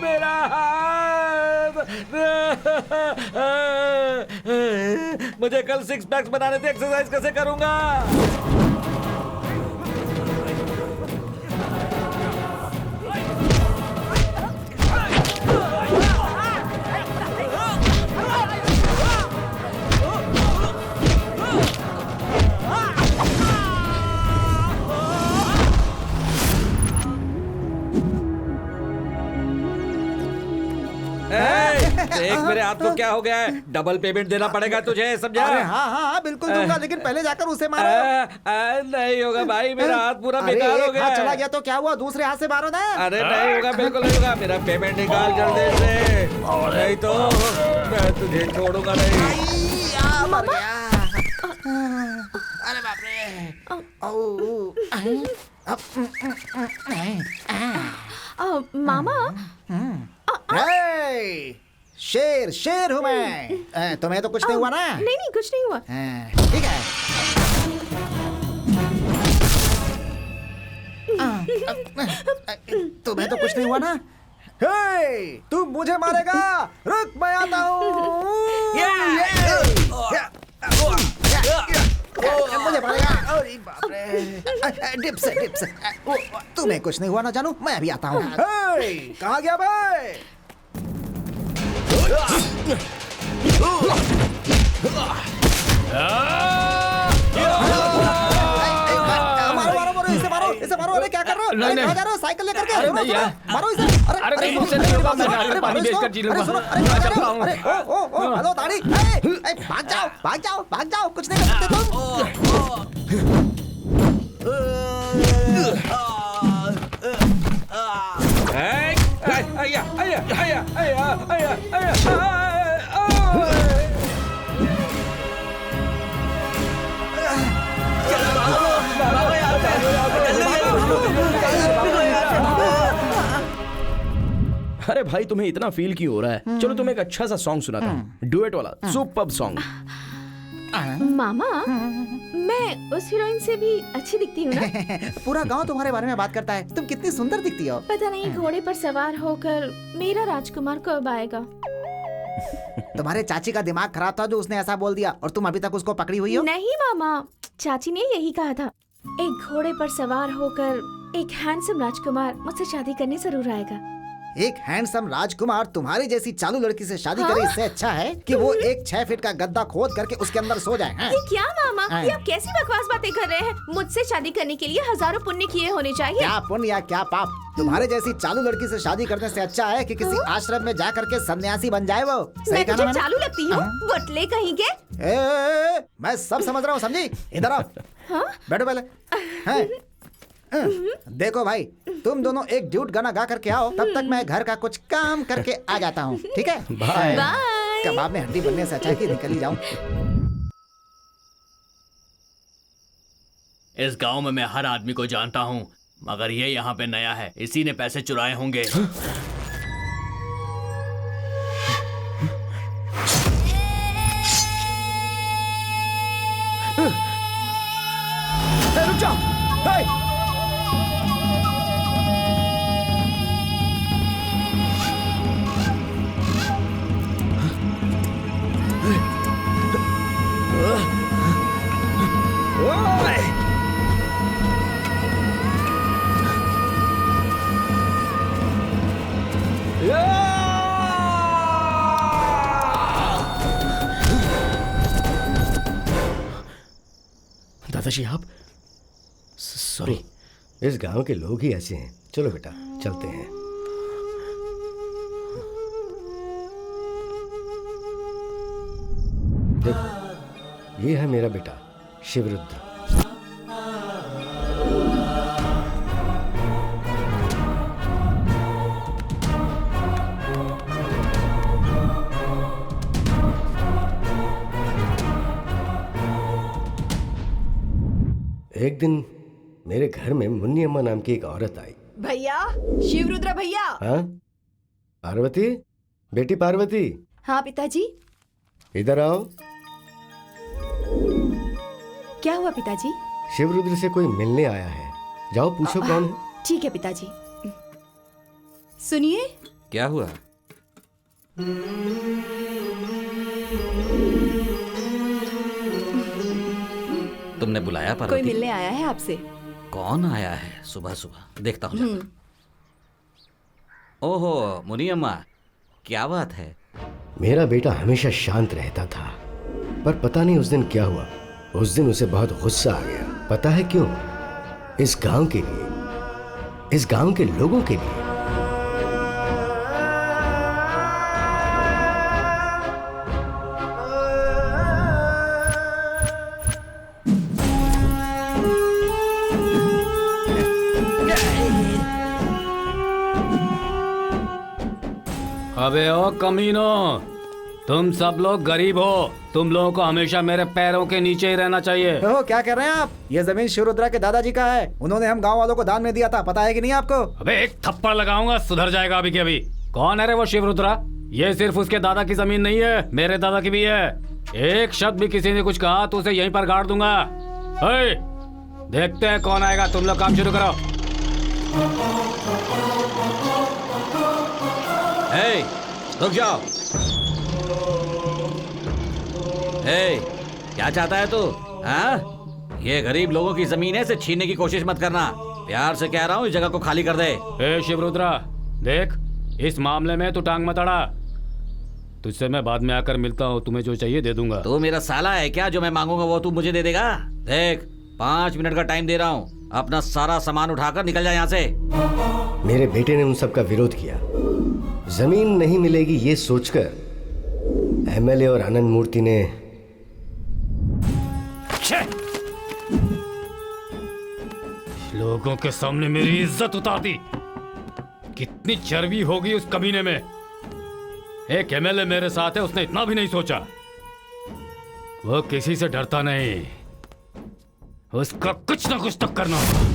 मेरा हाथ। मुझे कल 6 पैक्स बनाने थे, एक्सरसाइज कैसे करूंगा? देख मेरे हाथ को क्या हो गया है, डबल पेमेंट देना पड़ेगा तुझे, समझा? अरे हाँ बिल्कुल दूंगा, लेकिन पहले जाकर उसे मारो। नहीं होगा भाई, मेरा हाथ पूरा बेकार हो अरे गया। हाथ चला गया तो क्या हुआ, दूसरे हाथ से मारो ना। अरे नहीं होगा, बिल्कुल नहीं होगा, मेरा पेमेंट निकाल जल्दी से, नहीं तो मैं तुझे छोड़ूंगा नहीं। मर गया। अरे बाप रे। मामा शेर हूँ मैं। तुम्हें तो कुछ नहीं हुआ ना? नहीं कुछ नहीं हुआ। ठीक है। तुम्हें तो कुछ नहीं हुआ ना? हे, तू मुझे मारेगा? रुक, मैं आता हूँ। मुझे मारेगा? अरे बाप रे! डिप्स है, डिप्स है। तुम्हें कुछ नहीं हुआ ना जानू? मैं अभी आता हूँ। हे, कहाँ गया भाई? इसे मारो। अरे क्या कर रहे हो? नहीं, नहीं। कहाँ जा रहे हो? साइकिल लेकर के? अरे नहीं यार। मारो इसे। अरे नहीं, मुझसे नहीं होगा, मैं नारियल पानी बेचकर जी लूंगा। अरे ओ हेलो दाढ़ी। भाग जाओ, कुछ नहीं कर सकते तुम। अरे भाई तुम्हें इतना फील क्यों हो रहा है? चलो तुम्हें एक अच्छा सा सॉन्ग सुनाता हूँ, डुएट वाला सुपर्ब सॉन्ग। मामा, मैं उस हीरोइन से भी अच्छी दिखती हूँ ना? पूरा गांव तुम्हारे बारे में बात करता है। तुम कितनी सुंदर दिखती हो। पता नहीं घोड़े पर सवार होकर मेरा राजकुमार कब आएगा। तुम्हारे चाची का दिमाग खराब था जो उसने ऐसा बोल दिया, और तुम अभी तक उसको पकड़ी हुई हो। नहीं मामा, चाची ने यही कहा था, एक घोड़े पर सवार होकर एक हैंडसम राजकुमार मुझसे शादी करने जरूर आएगा। एक हैंडसम राजकुमार तुम्हारी जैसी चालू लड़की से शादी करे, इससे अच्छा है कि वो एक 6 फीट का गद्दा खोद करके उसके अंदर सो जाए। ये क्या मामा, ये आप कैसी बकवास बातें कर रहे हैं? मुझसे शादी करने के लिए हजारों पुण्य किए होने चाहिए। क्या पुण्य या क्या पाप? तुम्हारे जैसी चालू लड़की से शादी करने से अच्छा है कि किसी आश्रम में जा करके सन्यासी बन जाए वो। मैं तुझे चालू लगती हूँ? बटले कहीं के। मैं सब समझ रहा हूँ, समझी? इधर आओ, बैठो पहले। देखो भाई, तुम दोनों एक ड्यूट गाना गा करके आओ, तब तक मैं घर का कुछ काम करके आ जाता हूँ, ठीक है? बाय। कबाब में हड्डी बनने से अच्छा है कि निकल ही जाऊं। इस गांव में मैं हर आदमी को जानता हूँ, मगर ये यहाँ पे नया है, इसी ने पैसे चुराए होंगे। रुक जाओ। दादाजी आप सॉरी। इस गांव के लोग ही ऐसे हैं। चलो बेटा चलते हैं। देखो ये है मेरा बेटा शिवरुद्र। एक दिन मेरे घर में मुन्नी अम्मा नाम की एक औरत आई। भैया, शिवरुद्र भैया। हाँ पार्वती, बेटी पार्वती। हाँ पिताजी। इधर आओ। क्या हुआ पिताजी? शिवरुद्र से कोई मिलने आया है, जाओ पूछो कौन है। ठीक है पिताजी। सुनिए। क्या हुआ? तुमने बुलाया पार्वती? कोई मिलने आया है आपसे। कौन आया है सुबह सुबह? देखता हूँ। ओहो मुनी अम्मा, क्या बात है? मेरा बेटा हमेशा शांत रहता था, पर पता नहीं उस दिन क्या हुआ। उस दिन उसे बहुत गुस्सा आ गया। पता है क्यों? इस गांव के लिए, इस गांव के लोगों के लिए। अबे ओ कमीनो, तुम सब लोग गरीब हो, तुम लोगों को हमेशा मेरे पैरों के नीचे ही रहना चाहिए। ओह क्या कर रहे हैं आप? ये जमीन शिवरुद्रा के दादाजी का है, उन्होंने हम गांव वालों को दान में दिया था, पता है कि नहीं आपको? अबे एक थप्पड़ लगाऊंगा, सुधर जाएगा अभी के अभी। कौन है रे वो शिवरुद्रा? ये सिर्फ उसके दादा की जमीन नहीं है, मेरे दादा की भी है। एक शब्द भी किसी ने कुछ कहा तो उसे यहीं पर गाड़ दूंगा। देखते हैं कौन आएगा। तुम लोग काम शुरू करो। हे, रुक जाओ। हे, क्या चाहता है तू? हाँ? ये गरीब लोगों की जमीन है, इसे छीनने की कोशिश मत करना। प्यार से कह रहा हूँ, इस जगह को खाली कर दे। ए शिवरुद्रा, देख, इस मामले में तू टांग मत अड़ा। तुझसे मैं बाद में आकर मिलता हूँ, तुम्हें जो चाहिए दे दूंगा। तू मेरा साला है क्या? जो मैं मांगूंगा वो तू मुझे दे देगा? देख, 5 मिनट का टाइम दे रहा हूँ, अपना सारा सामान उठाकर निकल जाए यहाँ से। मेरे बेटे ने उन सब का विरोध किया। जमीन नहीं मिलेगी ये सोचकर एमएलए और आनंद मूर्ति ने लोगों के सामने मेरी इज्जत उतार दी। कितनी चर्बी होगी उस कमीने में। एक एमएलए मेरे साथ है, उसने इतना भी नहीं सोचा। वो किसी से डरता नहीं, उसका कुछ ना कुछ तो करना होगा।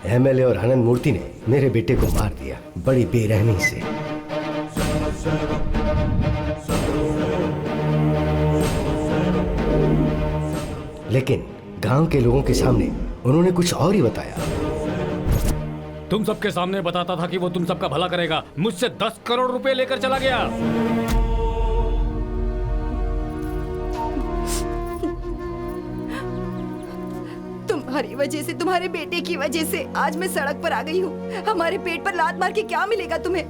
एमएलए और आनंद मूर्ति ने मेरे बेटे को मार दिया, बड़ी बेरहमी से। लेकिन गांव के लोगों के सामने उन्होंने कुछ और ही बताया। तुम सबके सामने बताता था कि वो तुम सबका भला करेगा, मुझसे 10 करोड़ रुपए लेकर चला गया। तुम्हारी वजह से, तुम्हारे बेटे की वजह से आज मैं सड़क पर आ गई हूँ। हमारे पेट पर लात मार के क्या मिलेगा तुम्हें?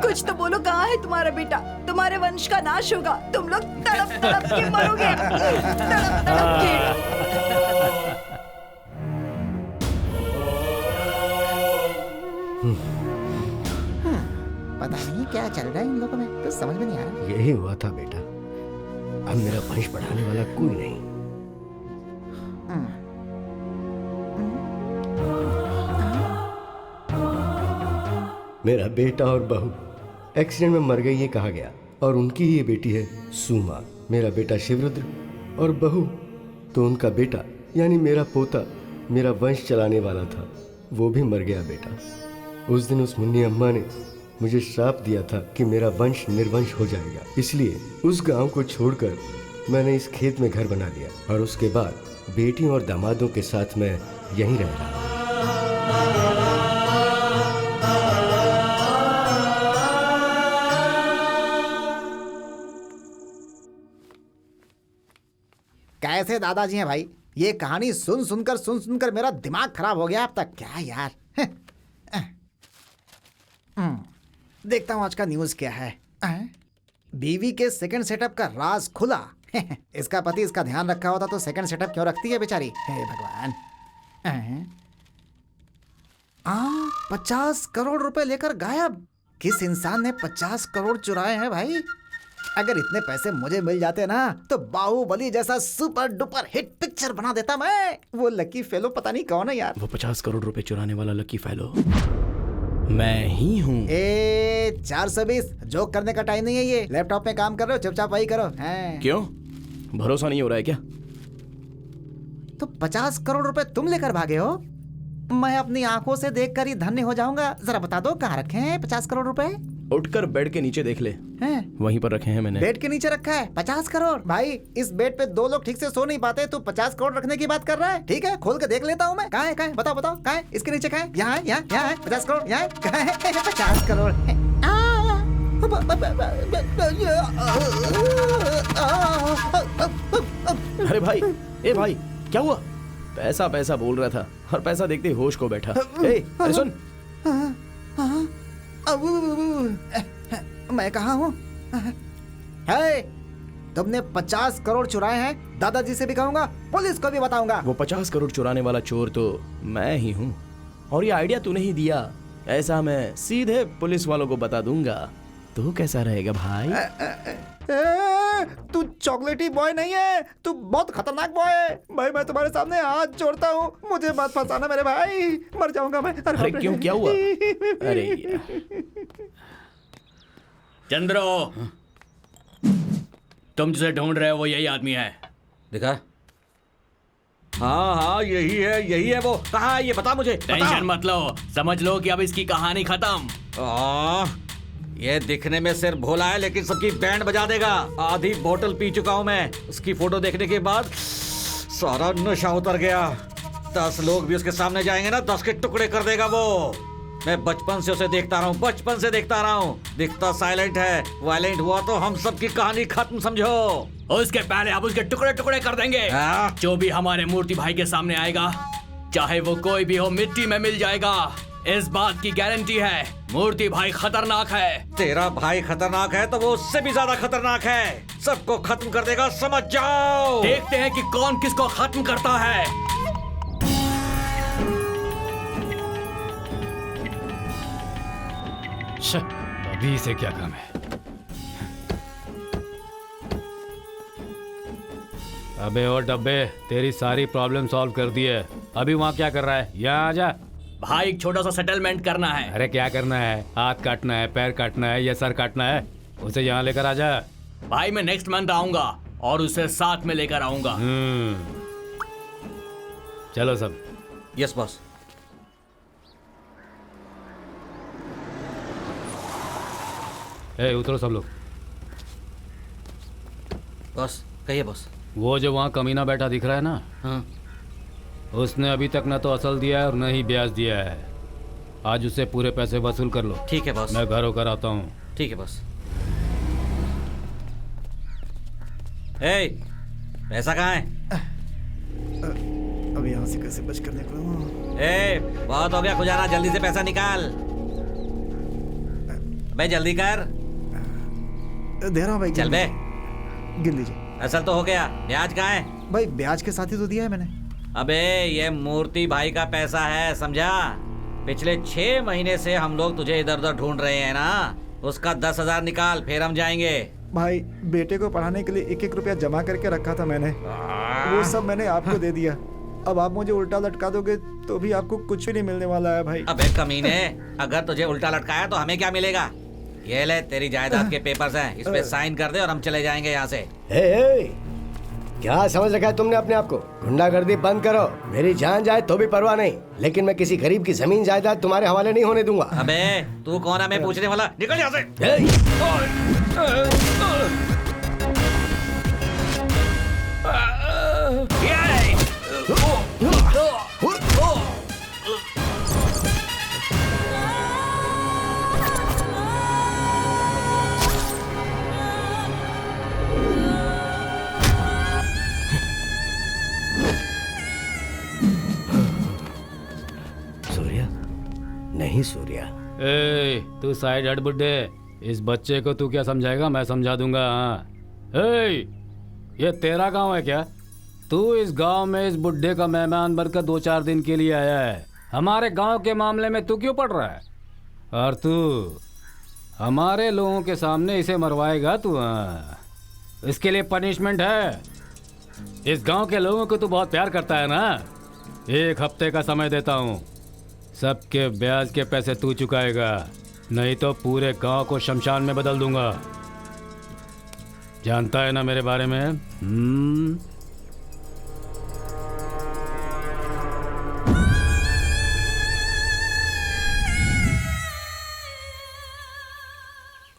कुछ तो बोलो, कहाँ है तुम्हारा बेटा? तुम्हारे वंश का नाश होगा, तुम लोग तड़प तड़प के मरोगे, तड़प तड़प के। पता नहीं क्या चल रहा है इन लोगों में, कुछ समझ में नहीं आ रहा। यही हुआ था बेटा, अब मेरा वंश बढ़ाने वाला कोई नहीं। मेरा बेटा और बहू एक्सीडेंट में मर गई ये कहा गया, और उनकी ही ये बेटी है सुमा। मेरा बेटा शिवरुद्र और बहू तो उनका बेटा यानी मेरा पोता मेरा वंश चलाने वाला था, वो भी मर गया बेटा। उस दिन उस मुन्नी अम्मा ने मुझे श्राप दिया था कि मेरा वंश निर्वंश हो जाएगा, इसलिए उस गांव को छोड़कर मैंने इस खेत में घर बना लिया, और उसके बाद बेटियों और दामादों के साथ मैं यहीं रह रहा। कैसे दादाजी हैं भाई? ये कहानी सुन सुनकर मेरा दिमाग खराब हो गया अब तक। क्या यार। देखता हूँ आज का न्यूज़ क्या है। बीवी के सेकंड सेटअप का राज खुला। इसका पति इसका ध्यान रखा होता तो सेकंड सेटअप क्यों रखती है बेचारी? हे भगवान। 50 करोड़ रुपए लेकर गायब। किस इंसान ने 50 करोड़ चुराए हैं भाई? अगर इतने पैसे मुझे मिल जाते ना तो बाहुबली जैसा सुपर डुपर हिट पिक्चर बना देता मैं। वो लकी फेलो पता नहीं कौन है यार। वो 50 करोड़ रुपए चुराने वाला लकी फेलो मैं ही हूँ। 420 जोक करने का टाइम नहीं है ये। लैपटॉप में काम कर रहे हो, चुपचाप वही करो। क्यों, भरोसा नहीं हो रहा है क्या? तो 50 करोड़ रुपए तुम लेकर भागे हो? मैं अपनी आंखों से देखकर ही धन्य हो जाऊंगा। जरा बता दो कहाँ रखे हैं 50 करोड़ रुपए? उठकर बेड के नीचे देख ले, वहीं पर रखे हैं मैंने। बेड के नीचे रखा है 50 करोड़? भाई इस बेड पे 2 लोग ठीक से सो नहीं पाते, तू 50 करोड़ रखने की बात कर रहा है? ठीक है, खोल के देख लेता हूँ मैं। कहाँ है? बताओ कहाँ है? इसके नीचे कहाँ है? यहाँ है 50 करोड़। यहाँ कहाँ है 50 करोड़? अरे भाई, ए भाई, क्या हुआ? पैसा पैसा बोल रहा था और पैसा देखते ही होश को बैठा। अरे सुन, मैं कहाँ हूँ? तुमने 50 करोड़ चुराए हैं, दादाजी से भी कहूंगा, पुलिस को भी बताऊंगा। वो 50 करोड़ चुराने वाला चोर तो मैं ही हूँ, और ये आइडिया तूने ही दिया। ऐसा मैं सीधे पुलिस वालों को बता दूंगा। तो कैसा रहेगा भाई? तू चॉकलेटी बॉय नहीं है, तू बहुत खतरनाक बॉय है भाई। मैं तुम्हारे सामने हाथ जोड़ता हूँ, मुझे मत फंसाना मेरे भाई, मर जाऊंगा मैं। अरे क्यों, क्या हुआ? अरे चंद्रो, तुम जिसे ढूंढ रहे हो वो यही आदमी है। देखा? हाँ यही है वो। कहाँ है ये बता मुझे। टेंशन मत लो, समझ लो कि अब इसकी कहानी खत्म। ये दिखने में सिर्फ भोला है लेकिन सबकी बैंड बजा देगा। आधी बोतल पी चुका हूँ मैं। उसकी फोटो देखने के बाद सारा नशा उतर गया। 10 लोग भी उसके सामने जाएंगे ना, 10 के टुकड़े कर देगा वो। मैं बचपन से उसे देखता रहा हूँ, बचपन से देखता रहा हूँ। दिखता साइलेंट है, वायलेंट हुआ तो हम सबकी कहानी खत्म समझो। उसके पहले अब उसके टुकड़े टुकड़े कर देंगे। जो भी हमारे मूर्ति भाई के सामने आएगा, चाहे वो कोई भी हो, मिट्टी में मिल जाएगा। इस बात की गारंटी है, मूर्ति भाई खतरनाक है। तेरा भाई खतरनाक है तो वो उससे भी ज्यादा खतरनाक है। सबको खत्म कर देगा, समझ जाओ। देखते हैं कि कौन किसको खत्म करता है। अभी से क्या काम है? अबे ओ डब्बे, तेरी सारी प्रॉब्लम सॉल्व कर दी है। अभी वहाँ क्या कर रहा है? यहाँ आजा। भाई एक छोटा सा सेटलमेंट करना है। अरे क्या करना है? हाथ काटना है, पैर काटना है या सर काटना है? उसे यहाँ लेकर आजा। भाई मैं नेक्स्ट मंथ आऊंगा और उसे साथ में लेकर आऊंगा। चलो सब। Yes boss. उतरो सब लोग। बॉस कहिए बॉस। वो जो वहाँ कमीना बैठा दिख रहा है ना, हाँ। उसने अभी तक न तो असल दिया है और न ही ब्याज दिया है। आज उससे पूरे पैसे वसूल कर लो। ठीक है बॉस। मैं घर होकर आता हूँ। ठीक है बॉस। पैसा कहाँ है? अब यहाँ से कैसे बच कर निकलूं? बहुत हो गया खुजाना, जल्दी से पैसा निकाल। बे जल्दी कर। दे रहा हूँ भाई। चल बे, गिन लीजिए। असल तो हो गया, ब्याज कहाँ है? भाई ब्याज के साथ ही तो दिया है मैंने। अबे ये मूर्ति भाई का पैसा है, समझा? पिछले 6 महीने से हम लोग तुझे इधर उधर ढूंढ रहे हैं ना, उसका 10,000 निकाल, फिर हम जाएंगे। भाई बेटे को पढ़ाने के लिए 1-1 रुपया जमा करके रखा था मैंने, वो सब मैंने आपको दे दिया। अब आप मुझे उल्टा लटका दोगे तो भी आपको कुछ भी नहीं मिलने वाला है भाई। अबे कमीने, अगर तुझे उल्टा लटकाया तो हमें क्या मिलेगा? ये ले तेरी जायदाद के पेपर्स हैं, इस पे साइन कर दे और हम चले जाएंगे यहाँ से। क्या समझ रखा है तुमने अपने आप को? गुंडागर्दी बंद करो। मेरी जान जाए तो भी परवाह नहीं, लेकिन मैं किसी गरीब की जमीन जायदाद तुम्हारे हवाले नहीं होने दूंगा। अबे तू कौन है मैं पूछने वाला? निकल यहाँ से। नहीं सूर्या। तू साइड हट बुड्ढे। इस बच्चे को तू क्या समझाएगा, मैं समझा दूंगा। ये तेरा गांव है क्या? तू इस गांव में इस बुड्ढे का मेहमान बनकर 2-4 दिन के लिए आया है। हमारे गांव के मामले में तू क्यों पड़ रहा है? और तू हमारे लोगों के सामने इसे मरवाएगा तू? इसके लिए पनिशमेंट है। इस गांव के लोगों को तू बहुत प्यार करता है ना। 1 हफ्ते का समय देता हूँ, सबके ब्याज के पैसे तू चुकाएगा, नहीं तो पूरे गांव को शमशान में बदल दूंगा। जानता है ना मेरे बारे में?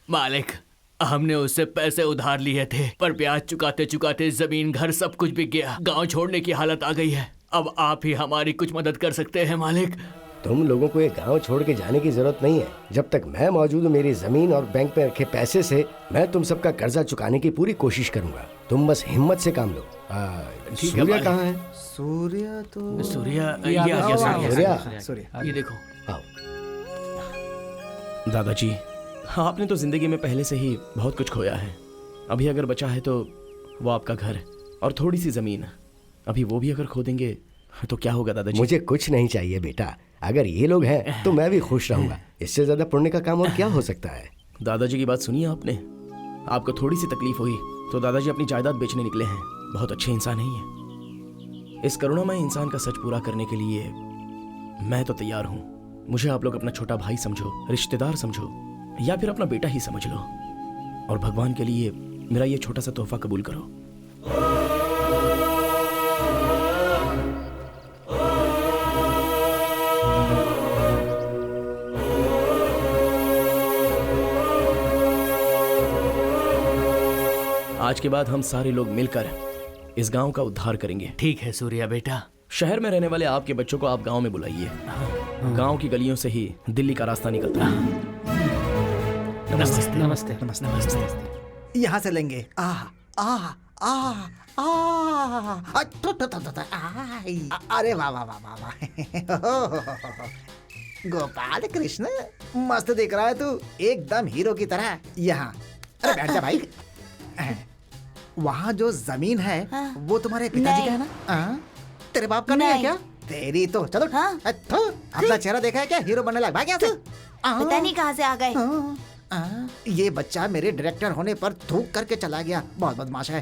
मालिक, हमने उससे पैसे उधार लिए थे, पर ब्याज चुकाते चुकाते जमीन घर सब कुछ बिक गया। गांव छोड़ने की हालत आ गई है। अब आप ही हमारी कुछ मदद कर सकते हैं मालिक। तुम लोगों को ये गांव छोड़ के जाने की जरूरत नहीं है। जब तक मैं मौजूद हूँ, मेरी जमीन और बैंक में रखे पैसे से मैं तुम सबका कर्जा चुकाने की पूरी कोशिश करूंगा। तुम बस हिम्मत से काम लो। सूर्या कहाँ है? सूर्या तो सूर्या सूर्या ये देखो। आओ। दादाजी, आपने तो जिंदगी में पहले से ही बहुत कुछ खोया है। अभी अगर बचा है तो वो आपका घर और थोड़ी सी जमीन। अभी वो भी अगर खो देंगे तो क्या होगा दादाजी? मुझे कुछ नहीं चाहिए बेटा। अगर ये लोग हैं तो मैं भी खुश रहूंगा। इससे ज्यादा पुण्य का काम और क्या हो सकता है? दादाजी की बात सुनी है आपने? आपको थोड़ी सी तकलीफ हुई तो दादाजी अपनी जायदाद बेचने निकले हैं। बहुत अच्छे इंसान नहीं है। इस करुणामय इंसान का सच पूरा करने के लिए मैं तो तैयार हूँ। मुझे आप लोग अपना छोटा भाई समझो, रिश्तेदार समझो, या फिर अपना बेटा ही समझ लो, और भगवान के लिए मेरा ये छोटा सा तोहफा कबूल करो। आज के बाद हम सारे लोग मिलकर इस गांव का उद्धार करेंगे। ठीक है सूर्या बेटा। शहर में रहने वाले आपके बच्चों को आप गांव में बुलाइए। गांव की गलियों से ही दिल्ली का रास्ता निकलता है। नमस्ते नमस्ते नमस्ते नमस्ते। यहाँ से लेंगे। अरे वाह वाह वाह वाह वाह। गोपाल कृष्ण, मस्त दिख रहा है तू, एकदम हीरो की तरह। यहाँ अरे बैठ जा भाई। वहाँ जो जमीन है वो तुम्हारे पिताजी का है ना? तेरे बाप का नहीं है क्या? तेरी तो चलो। अपना चेहरा देखा है क्या? हीरो बनने लगा। भाग यहाँ से। पता नहीं कहाँ से आ गए। ये बच्चा मेरे डायरेक्टर होने पर थूक करके चला गया। बहुत बदमाश है।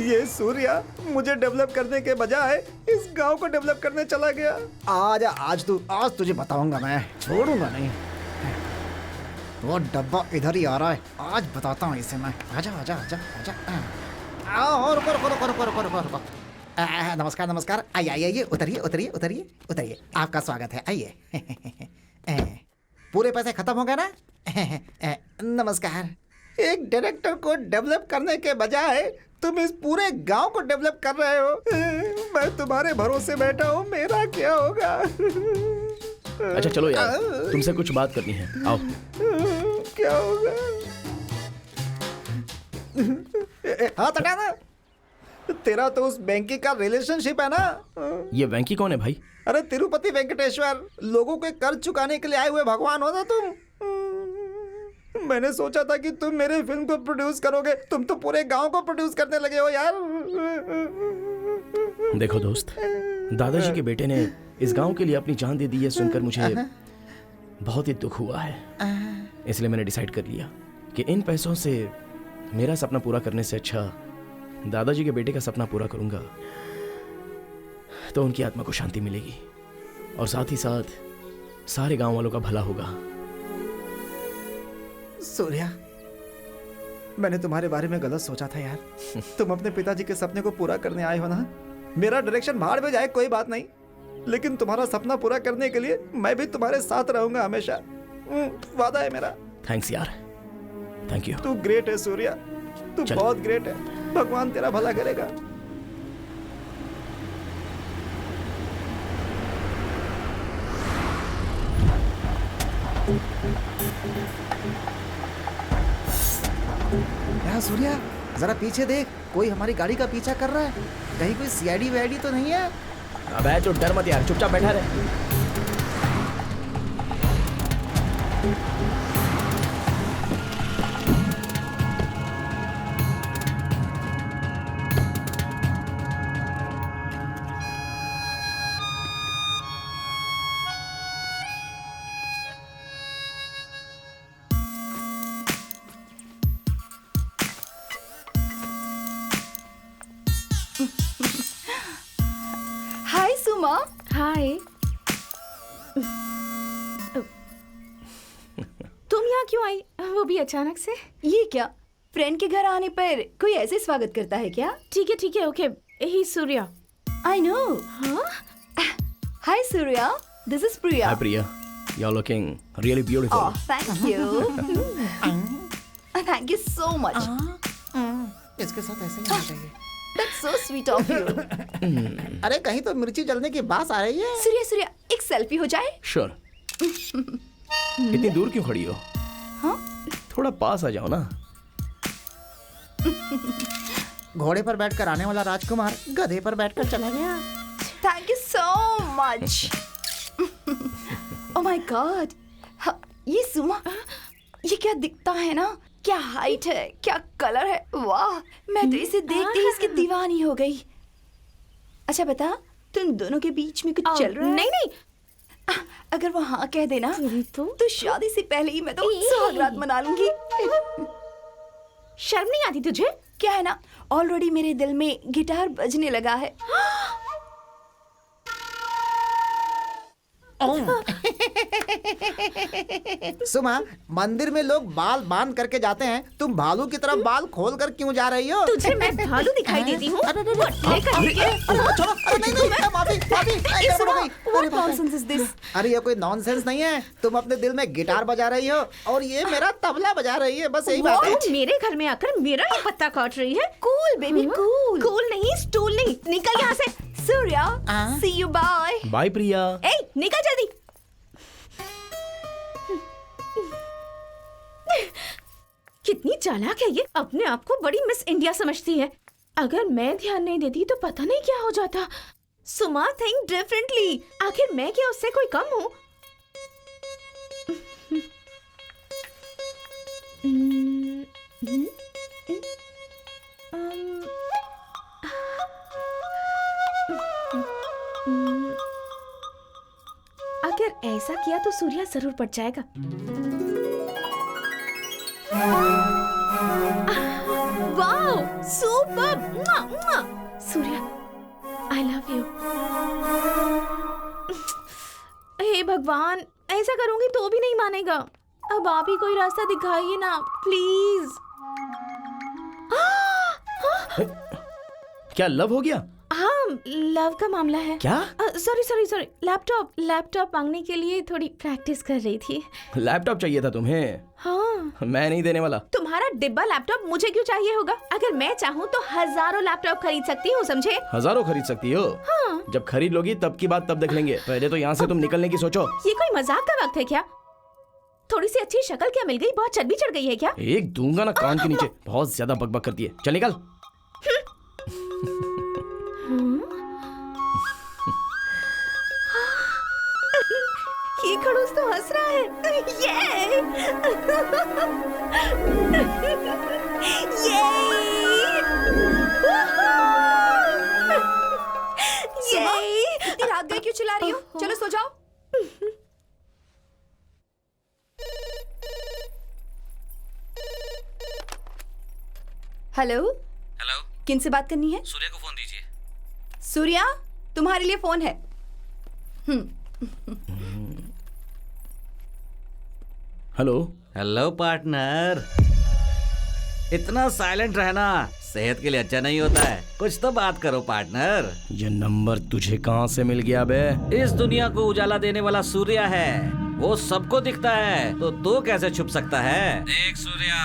ये सूर्या मुझे डेवलप करने के बजाय इस गांव को डेवलप करने चला गया। आज तुझे बताऊंगा मैं, छोड़ूंगा नहीं। वो डब्बा इधर ही आ रहा है, आज बताता हूँ इसे मैं। आजा आजा आजा आजा। रुको। नमस्कार नमस्कार। आइए उतरिए उतरिए उतरिए उतरिए। आपका स्वागत है, आइए। पूरे पैसे खत्म हो गए ना? नमस्कार। एक डायरेक्टर को डेवलप करने के बजाय तुम इस पूरे गांव को डेवलप कर रहे हो। मैं तुम्हारे भरोसे बैठा हूँ, मेरा क्या होगा? अच्छा चलो यार, तुमसे कुछ बात करनी है, आओ। क्या होगा? हाथ हटाना। तेरा तो उस वेंकी का रिलेशनशिप है ना? ये वेंकी कौन है भाई? अरे तिरुपति वेंकटेश्वर, लोगों के कर्ज चुकाने के लिए आए हुए भगवान हो ना तुम। मैंने सोचा था कि तुम मेरे फिल्म को प्रोड्यूस करोगे, तुम तो पूरे गांव को प्रोड्यूस करने लगे हो यार। देखो दोस्त, दादाजी के बेटे ने इस गांव के लिए अपनी जान दे दी है सुनकर मुझे बहुत ही दुख हुआ है। इसलिए मैंने डिसाइड कर लिया कि इन पैसों से मेरा सपना पूरा करने से अच्छा दादाजी के बेटे का सपना पूरा करूंगा, तो उनकी आत्मा को शांति मिलेगी और साथ ही साथ सारे गांव वालों का भला होगा। सूर्या, मैंने तुम्हारे बारे में गलत सोचा था यार। तुम अपने पिताजी के सपने को पूरा करने आए हो ना। मेरा डायरेक्शन भाड़ में जाए कोई बात नहीं, लेकिन तुम्हारा सपना पूरा करने के लिए मैं भी तुम्हारे साथ रहूंगा हमेशा। वादा है मेरा। थैंक्स यार, थैंक यू। तू ग्रेट है सूर्या, तू बहुत ग्रेट है। भगवान तेरा भला करेगा। यार सूर्या, जरा पीछे देख, कोई हमारी गाड़ी का पीछा कर रहा है। कहीं कोई सीआईडी वीआईडी तो नहीं है? अबे तो डर मत यार, चुपचाप बैठा रहे। हाय सुमा। हाय। तुम यहाँ क्यों आई, वो भी अचानक से? ये क्या, फ्रेंड के घर आने पर कोई ऐसे स्वागत करता है क्या? ठीक है, ओके। ही Surya. I know. Hi Surya, this is Priya. Hi Priya, you are looking really beautiful. Oh thank you. Thank you so much. इसके साथ ऐसे ही होना चाहिए। That's so sweet of you. अरे कहीं तो मिर्ची जलने की बात आ रही है। सूर्या, एक सेल्फी हो जाए? श्योर। इतनी दूर क्यों खड़ी हो? हाँ? थोड़ा पास आ जाओ ना। घोड़े पर बैठकर आने वाला राजकुमार गधे पर बैठकर चला गया। Thank you so much. Oh my God. ये सुमा, ये क्या दिखता है ना? क्या हाइट है, क्या कलर है, वाह! मैं तो इसे देखते ही इसकी दीवानी हो गई। अच्छा बता, तुम दोनों के बीच में कुछ चल रहा है? नहीं, अगर वो हाँ कह देना तो शादी से पहले ही मैं तो सुहागरात मना लूंगी। शर्म नहीं आती तुझे? क्या है ना, ऑलरेडी मेरे दिल में गिटार बजने लगा है। सुमा, मंदिर में लोग बाल बांध करके जाते हैं, तुम भालू की तरफ बाल खोल कर क्यों जा रही हो? तुझे मैं भालू दिखाई देती हूँ? अरे ये कोई नॉनसेंस नहीं है, तुम अपने दिल में गिटार बजा रही हो और ये मेरा तबला बजा रही है, बस यही बात है। मेरे घर में आकर मेरा ही पत्ता काट रही है। Cool baby cool. कूल नहीं, स्टूल नहीं, निकल यहाँ से। Surya, see you bye। Bye Priya. ए, निकल जल्दी। कितनी चालाक है ये, अपने आप को बड़ी मिस इंडिया समझती है। अगर मैं ध्यान नहीं देती तो पता नहीं क्या हो जाता। सुमा थिंक डिफरेंटली। आखिर मैं क्या उससे कोई कम हूँ? अगर ऐसा किया तो सूर्या जरूर पड़ जाएगा। Wow, super! Surya, I love you. हे भगवान, ऐसा करूंगी तो भी नहीं मानेगा। अब आप ही कोई रास्ता दिखाइए ना, प्लीज। क्या लव हो गया? हाँ, लव का मामला है। क्या? सॉरी, लैपटॉप मांगने के लिए थोड़ी प्रैक्टिस कर रही थी। लैपटॉप चाहिए था तुम्हें? हाँ। मैं नहीं देने वाला। तुम्हारा डिब्बा लैपटॉप मुझे क्यों चाहिए होगा? अगर मैं चाहूँ तो हजारों लैपटॉप खरीद सकती हूँ, समझे? हजारों खरीद सकती हो? हाँ। जब खरीद लोगी तब की बात तब देख लेंगे, पहले तो यहाँ से तुम निकलने की सोचो। ये कोई मजाक का वक्त है क्या? थोड़ी सी अच्छी शक्ल क्या मिल गई? बहुत चर्बी चढ़ गई है क्या? एक दूंगा ना कान के नीचे, बहुत ज्यादा बकबक करती है। चल निकल। ये खड़ूस तो हंस रहा है। ये इतनी रात गई क्यों चिल्ला रही हो? चलो सो जाओ। हेलो हेलो, किन से बात करनी है? सूर्या को फोन दीजिए। सूर्या, तुम्हारे लिए फोन है। हेलो। हेलो पार्टनर, इतना साइलेंट रहना सेहत के लिए अच्छा नहीं होता है। कुछ तो बात करो पार्टनर। ये नंबर तुझे कहाँ से मिल गया बे? इस दुनिया को उजाला देने वाला सूर्या है, वो सबको दिखता है, तो तू कैसे छुप सकता है? देख सूर्या,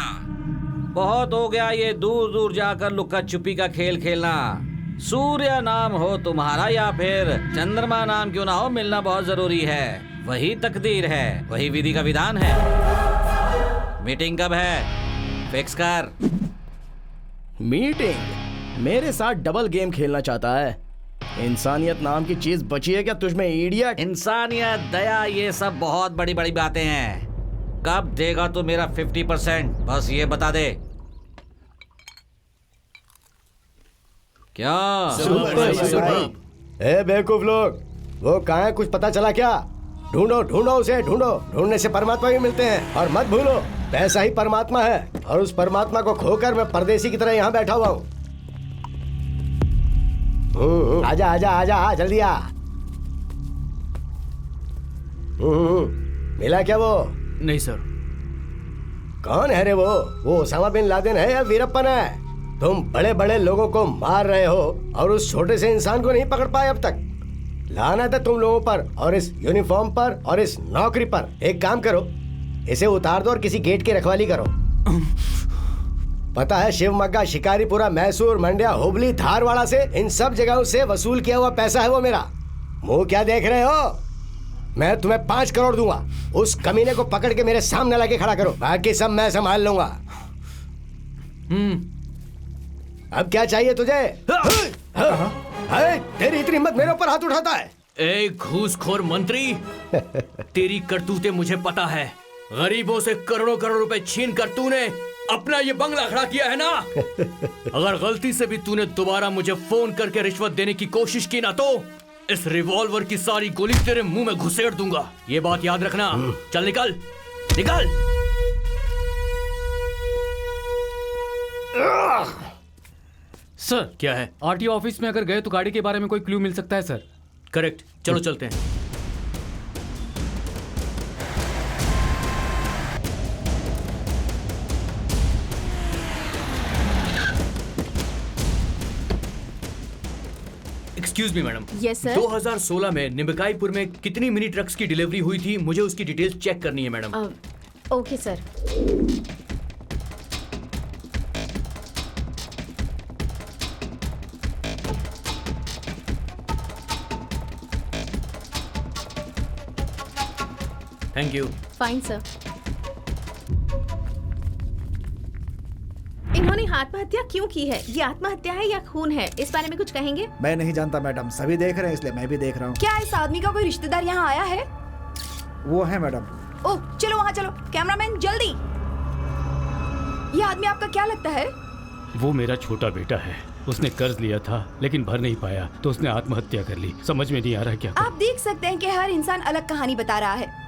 बहुत हो गया ये दूर दूर जाकर लुक्का छुपी का खेल खेलना। सूर्या नाम हो तुम्हारा या फिर चंद्रमा नाम क्यों ना हो, मिलना बहुत जरूरी है। वही तकदीर है, वही विधि का विधान है। मीटिंग कब है? फिक्स कर। मीटिंग? मेरे साथ डबल गेम खेलना चाहता है? इंसानियत नाम की चीज बची है क्या तुझ में, इडियट? इंसानियत, दया, ये सब बहुत बड़ी बड़ी बातें हैं। कब देगा तू मेरा 50%? बस ये बता दे। क्या? ए बेवकूफ लोग, वो कहाँ है? कुछ पता चला क्या? ढूंढो ढूंढो उसे, ढूंढो। ढूंढने से परमात्मा भी मिलते हैं। और मत भूलो, पैसा ही परमात्मा है, और उस परमात्मा को खोकर मैं परदेसी की तरह यहाँ बैठा हुआ हूँ। आजा आजा आजा, आ जल्दी आ। मिला क्या वो? नहीं सर। कौन है रे वो ओसामा बिन लादेन है या वीरप्पन है? तुम बड़े बड़े लोगों को मार रहे हो और उस छोटे से इंसान को नहीं पकड़ पाए अब तक। लानत है तुम लोगों पर, और इस यूनिफॉर्म पर, और इस नौकरी पर। एक काम करो, इसे उतार दो और किसी गेट की रखवाली करो। पता है, शिवमोग्गा, शिकारीपुरा, मैसूर, मंड्या, हुबली, धारवाड़ा से, इन सब जगहों से वसूल किया हुआ पैसा है वो मेरा। मुंह क्या देख रहे हो? मैं तुम्हें 5 करोड़ दूंगा। उस कमीने को पकड़ के मेरे सामने लाके खड़ा करो, बाकी सब मैं संभाल लूंगा। अब क्या चाहिए तुझे? तेरी इतनी हिम्मत मेरे ऊपर हाथ उठाता है? ए घूसखोर मंत्री, तेरी करतूतें मुझे पता है। गरीबों से करोड़ों करोड़ रुपए छीन कर तूने अपना ये बंगला खड़ा किया है ना। अगर गलती से भी तूने दोबारा मुझे फोन करके रिश्वत देने की कोशिश की ना, तो इस रिवॉल्वर की सारी गोली तेरे मुंह में घुसेड़ दूंगा, ये बात याद रखना। चल निकल निकल। सर क्या है? आरटीओ ऑफिस में अगर गए तो गाड़ी के बारे में कोई क्लू मिल सकता है सर। करेक्ट, चलो चलते हैं। Excuse me madam. Yes sir. 2016 में निम्बकाईपुर में कितनी मिनी ट्रक्स की डिलीवरी हुई थी, मुझे उसकी डिटेल्स चेक करनी है madam. Okay sir. Thank you. Fine sir. इन्होंने आत्महत्या क्यों की है? ये आत्महत्या है या खून है, इस बारे में कुछ कहेंगे? मैं नहीं जानता मैडम, सभी देख रहे हैं इसलिए मैं भी देख रहा हूँ। क्या इस आदमी का कोई रिश्तेदार यहाँ आया है? वो है मैडम। ओह चलो वहाँ चलो, कैमरामैन जल्दी। ये आदमी आपका क्या लगता है? वो मेरा छोटा बेटा है, उसने कर्ज लिया था लेकिन भर नहीं पाया तो उसने आत्महत्या कर ली। समझ में नहीं आ रहा क्या आप देख सकते हैं कि हर इंसान अलग कहानी बता रहा है।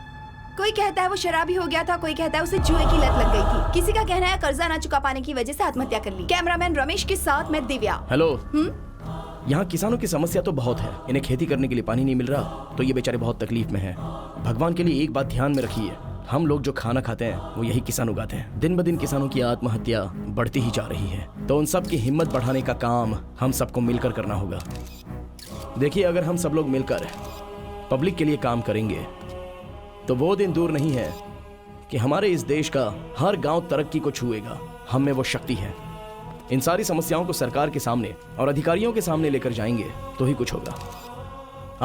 कोई कहता है वो शराबी हो गया था, कोई कहता है उसे जुए की लत लग गई थी, किसी का कहना है कर्जा ना चुका पाने की वजह से आत्महत्या कर ली। कैमरामैन रमेश के साथ मैं दिव्या। हेलो। यहाँ किसानों की समस्या तो बहुत है, इन्हें खेती करने के लिए पानी नहीं मिल रहा तो ये बेचारे बहुत तकलीफ में हैं। भगवान के लिए एक बात ध्यान में रखिए, हम लोग जो खाना खाते हैं वो यही किसान उगाते हैं। दिन ब दिन किसानों की आत्महत्या बढ़ती ही जा रही है, तो उन सब की हिम्मत बढ़ाने का काम हम सबको मिलकर करना होगा। देखिए, अगर हम सब लोग मिलकर पब्लिक के लिए काम करेंगे तो वो दिन दूर नहीं है कि हमारे इस देश का हर गांव तरक्की को छुएगा। हम में वो शक्ति है। इन सारी समस्याओं को सरकार के सामने और अधिकारियों के सामने लेकर जाएंगे तो ही कुछ होगा।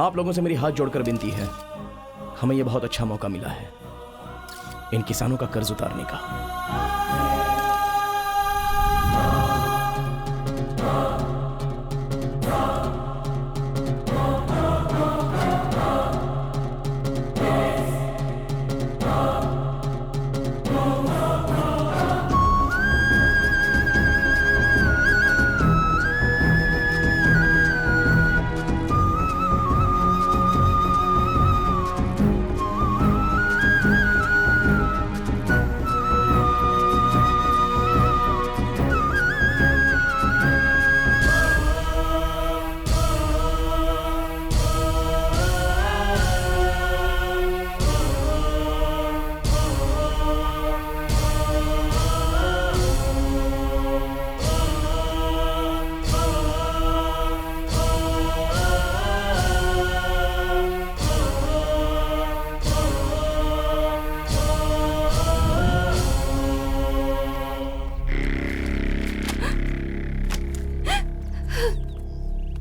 आप लोगों से मेरी हाथ जोड़कर विनती है, हमें यह बहुत अच्छा मौका मिला है इन किसानों का कर्ज उतारने का।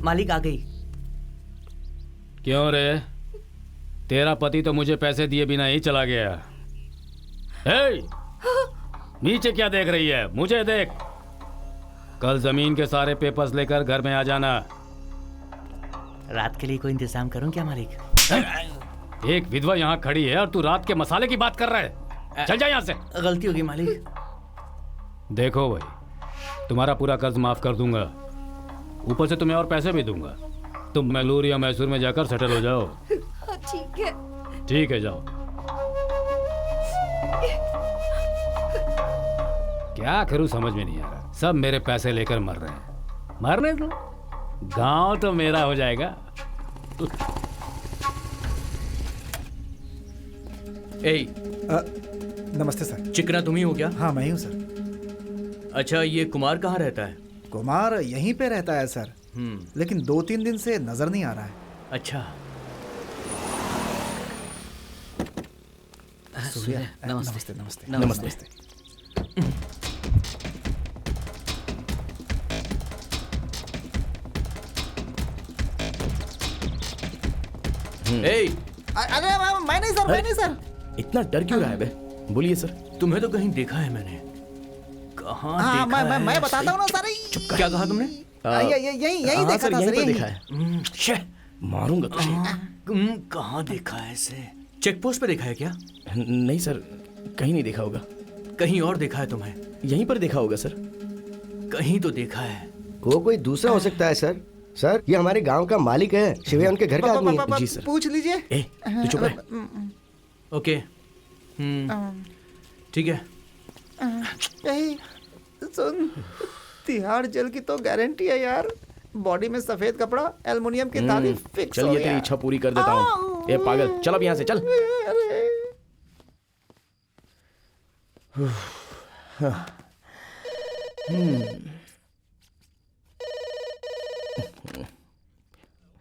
मालिक आ गई। क्यों रे, तेरा पति तो मुझे पैसे दिए बिना ही चला गया। हे, नीचे क्या देख रही है, मुझे देख। कल जमीन के सारे पेपर्स लेकर घर में आ जाना। रात के लिए कोई इंतजाम करूं क्या मालिक? एक विधवा यहाँ खड़ी है और तू रात के मसाले की बात कर रहा है। चल जा यहाँ से। गलती होगी मालिक। देखो भाई, तुम्हारा पूरा कर्ज माफ कर दूंगा, ऊपर से तुम्हें और पैसे भी दूंगा। तुम मैसूर या मैसूर में जाकर सेटल हो जाओ। ठीक है। ठीक है, जाओ। क्या करूं समझ में नहीं आ रहा, सब मेरे पैसे लेकर मर रहे हैं। मरने दो, गांव तो मेरा हो जाएगा। ए, नमस्ते सर। चिकना तुम ही हो क्या? हाँ मैं ही हूँ सर। अच्छा, ये कुमार कहाँ रहता है? कुमार यहीं पे रहता है सर, लेकिन 2-3 दिन से नजर नहीं आ रहा है। अच्छा। सूर्य, नमस्ते नमस्ते नमस्ते। अरे मैं नहीं सर, मैं नहीं सर। इतना डर क्यों रहा है बे? बोलिए सर। तुम्हें तो कहीं देखा है मैंने। कहाँ हाँ, देखा है? मैं बताता हूँ ना सर। क्या कहा तुमने? यही देखा था सर, देखा है। मारूंगा तुझे। कहाँ देखा है इसे? चेक पोस्ट पे देखा है क्या? नहीं सर, कहीं नहीं देखा होगा। कहीं और देखा है तुम्हें? यहीं पर देखा होगा सर। कहीं तो देखा है। वो कोई दूसरा हो सकता है सर। सर ये हमारे गांव का मालिक है, शिवैया उनके घर का आदमी है। जी सर। पूछ लीजिए। ए, तू चुप रह। ओके ठीक है। सुन, तिहाड़ जेल की तो गारंटी है यार। बॉडी में सफेद कपड़ा, एल्युमिनियम की ताली फिक्स चल हो ये गया। तेरी इच्छा पूरी कर देता हूँ। ए पागल, चल अब यहाँ से चल।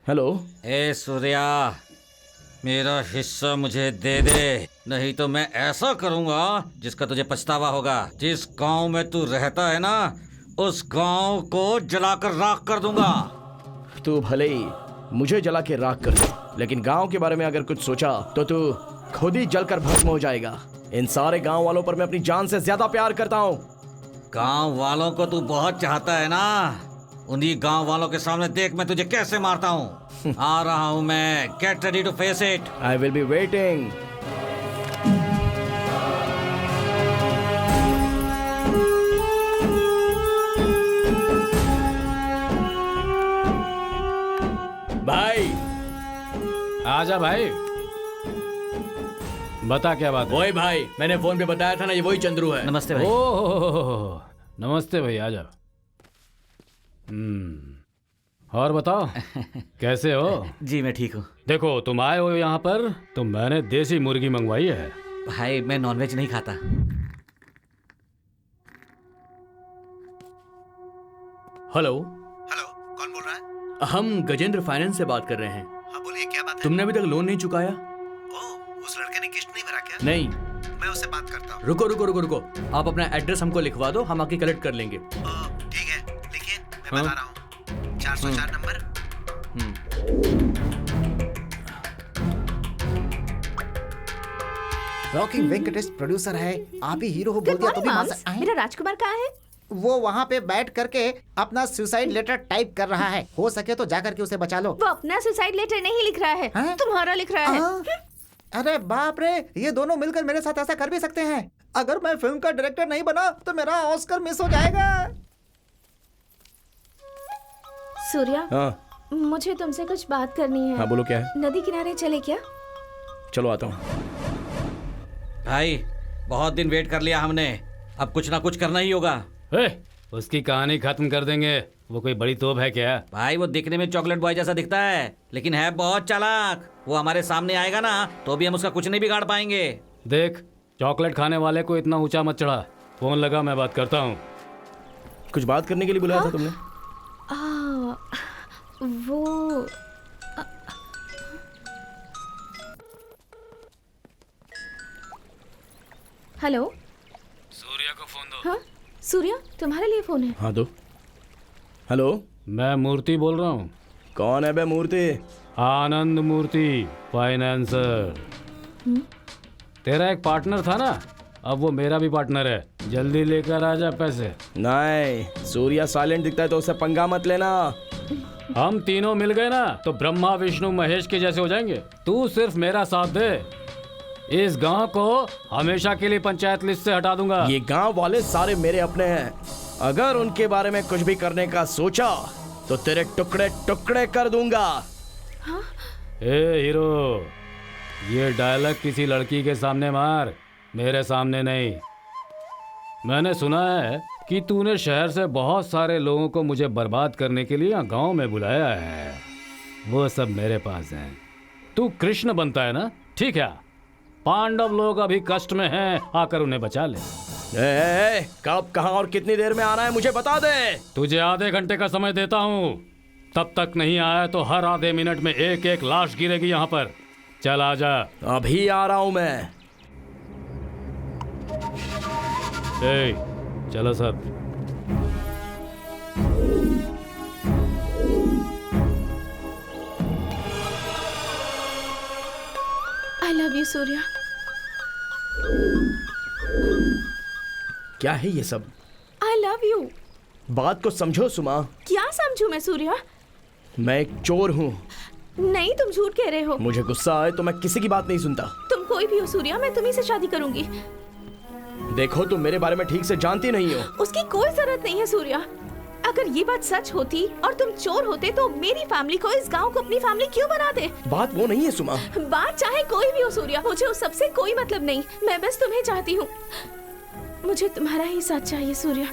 हेलो। ए सूर्या, मेरा हिस्सा मुझे दे दे, नहीं तो मैं ऐसा करूंगा जिसका तुझे पछतावा होगा। जिस गांव में तू रहता है ना, उस गांव को जलाकर राख कर दूंगा। तू भले ही मुझे जला के राख कर दे, लेकिन गांव के बारे में अगर कुछ सोचा तो तू खुद ही जलकर भस्म हो जाएगा। इन सारे गांव वालों पर मैं अपनी जान से ज्यादा प्यार करता हूँ। गांव वालों को तू बहुत चाहता है ना, उन्हीं गांव वालों के सामने देख मैं तुझे कैसे मारता हूँ। आ रहा हूँ मैं, get ready to face it. I will be waiting. भाई आजा भाई, बता क्या बात है। वही भाई, मैंने फोन पे बताया था ना, ये वही चंद्रू है। नमस्ते भाई। ओह नमस्ते भाई, आजा। और बताओ कैसे हो? जी मैं ठीक हूँ। देखो तुम आए हो यहाँ पर तो मैंने देसी मुर्गी मंगवाई है। भाई मैं नॉनवेज नहीं खाता। हेलो। हेलो, कौन बोल रहा है? हम गजेंद्र फाइनेंस से बात कर रहे हैं। हाँ बोलिए, क्या बात है? तुमने अभी तक लोन नहीं चुकाया? ओह, उस लड़के ने किस्त नहीं भरा क्या? नहीं। मैं उससे बात करता हूँ। रुको रुको रुको रुको, आप अपना एड्रेस हमको लिखवा दो, हम आके कलेक्ट कर लेंगे। ठीक है, लिखिए, मैं बता रहा हूँ। 404 नंबर। रॉकिंग वेंकटेश प्रोड्यूसर है, आप ही हीरो हो बोल दिया तो भी मान सकते हैं। मेरा राजकुमार कहाँ है? वो वहाँ पे बैठ करके अपना सुसाइड लेटर टाइप कर रहा है। हो सके तो जाकर के उसे बचा लो। वो अपना सुसाइड लेटर नहीं लिख रहा है, तुम्हारा लिख रहा है। अरे बाप रे, ये दोनों मिलकर मेरे साथ ऐसा कर भी सकते हैं। अगर मैं फिल्म का डायरेक्टर नहीं बना तो मेरा ऑस्कर मिस हो जाएगा। सूर्या, हाँ मुझे तुमसे कुछ बात करनी है। हाँ बोलो, क्या है? नदी किनारे चले क्या? चलो आता हूँ। भाई बहुत दिन वेट कर लिया हमने, अब कुछ ना कुछ करना ही होगा। उसकी कहानी खत्म कर देंगे, वो कोई बड़ी तोप है क्या? भाई वो दिखने में चॉकलेट बॉय जैसा दिखता है, लेकिन है बहुत चालाक। वो हमारे सामने आएगा ना तो भी हम उसका कुछ नहीं बिगाड़ पाएंगे। देख, चॉकलेट खाने वाले को इतना ऊंचा मत चढ़ा। फोन लगा, मैं बात करता हूँ। कुछ बात करने के लिए बुलाया था तुमने? वो हेलो, सूर्या को फोन दो। हाँ सूर्या, तुम्हारे लिए फोन है। हाँ दो। हेलो, मैं मूर्ति बोल रहा हूँ। कौन है बे मूर्ति? आनंद मूर्ति, फाइनेंसर। तेरा एक पार्टनर था ना, अब वो मेरा भी पार्टनर है। जल्दी लेकर आ जा पैसे। नहीं, सूर्या साइलेंट दिखता है तो उससे पंगा मत लेना। हम तीनों मिल गए ना तो ब्रह्मा विष्णु महेश के जैसे हो जाएंगे। तू सिर्फ मेरा साथ दे, इस गांव को हमेशा के लिए पंचायत लिस्ट से हटा दूंगा। ये गांव वाले सारे मेरे अपने हैं, अगर उनके बारे में कुछ भी करने का सोचा तो तेरे टुकड़े टुकड़े कर दूंगा। हाँ? ए हीरो, ये डायलॉग किसी लड़की के सामने मार, मेरे सामने नहीं। मैंने सुना है कि तूने शहर से बहुत सारे लोगों को मुझे बर्बाद करने के लिए गांव में बुलाया है। वो सब मेरे पास हैं। तू कृष्ण बनता है ना, ठीक है। पांडव लोग अभी कष्ट में हैं, आकर उन्हें बचा ले। कब, कहां और कितनी देर में आना है मुझे बता दे। तुझे आधे घंटे का समय देता हूँ, तब तक नहीं आया तो हर आधे मिनट में एक एक लाश गिरेगी यहाँ पर। चल आजा। अभी आ रहा हूँ मैं। चलो सब। आई लव यू सूर्या। क्या है ये सब? आई लव यू। बात को समझो सुमा। क्या समझू मैं सूर्या? मैं एक चोर हूँ। नहीं, तुम झूठ कह रहे हो। मुझे गुस्सा आए तो मैं किसी की बात नहीं सुनता। तुम कोई भी हो सूर्या, मैं तुम्ही से शादी करूंगी। देखो, तुम मेरे बारे में ठीक से जानती नहीं हो। उसकी कोई जरूरत नहीं है सूर्या। अगर ये बात सच होती और तुम चोर होते तो मेरी फैमिली को, इस गांव को अपनी फैमिली क्यों बनाते? बात वो नहीं है सुमा। बात चाहे कोई भी हो सूर्या, मुझे उस सबसे कोई मतलब नहीं। मैं बस तुम्हें चाहती हूँ। मुझे तुम्हारा ही साथ चाहिए सूर्या।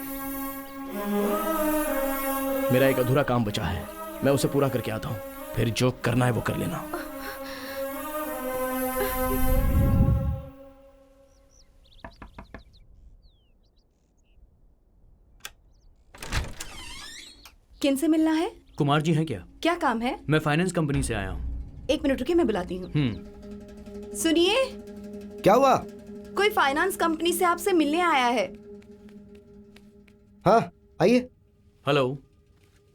मेरा एक अधूरा काम बचा है, मैं उसे पूरा करके आता हूँ, फिर जो करना है वो कर लेना। किन से मिलना है? कुमार जी हैं क्या? क्या काम है? मैं फाइनेंस कंपनी से आया हूँ। 1 मिनट रुकिए, मैं बुलाती हूँ। सुनिए, क्या हुआ? कोई फाइनेंस कंपनी से आपसे मिलने आया है। हाँ आइए। हेलो।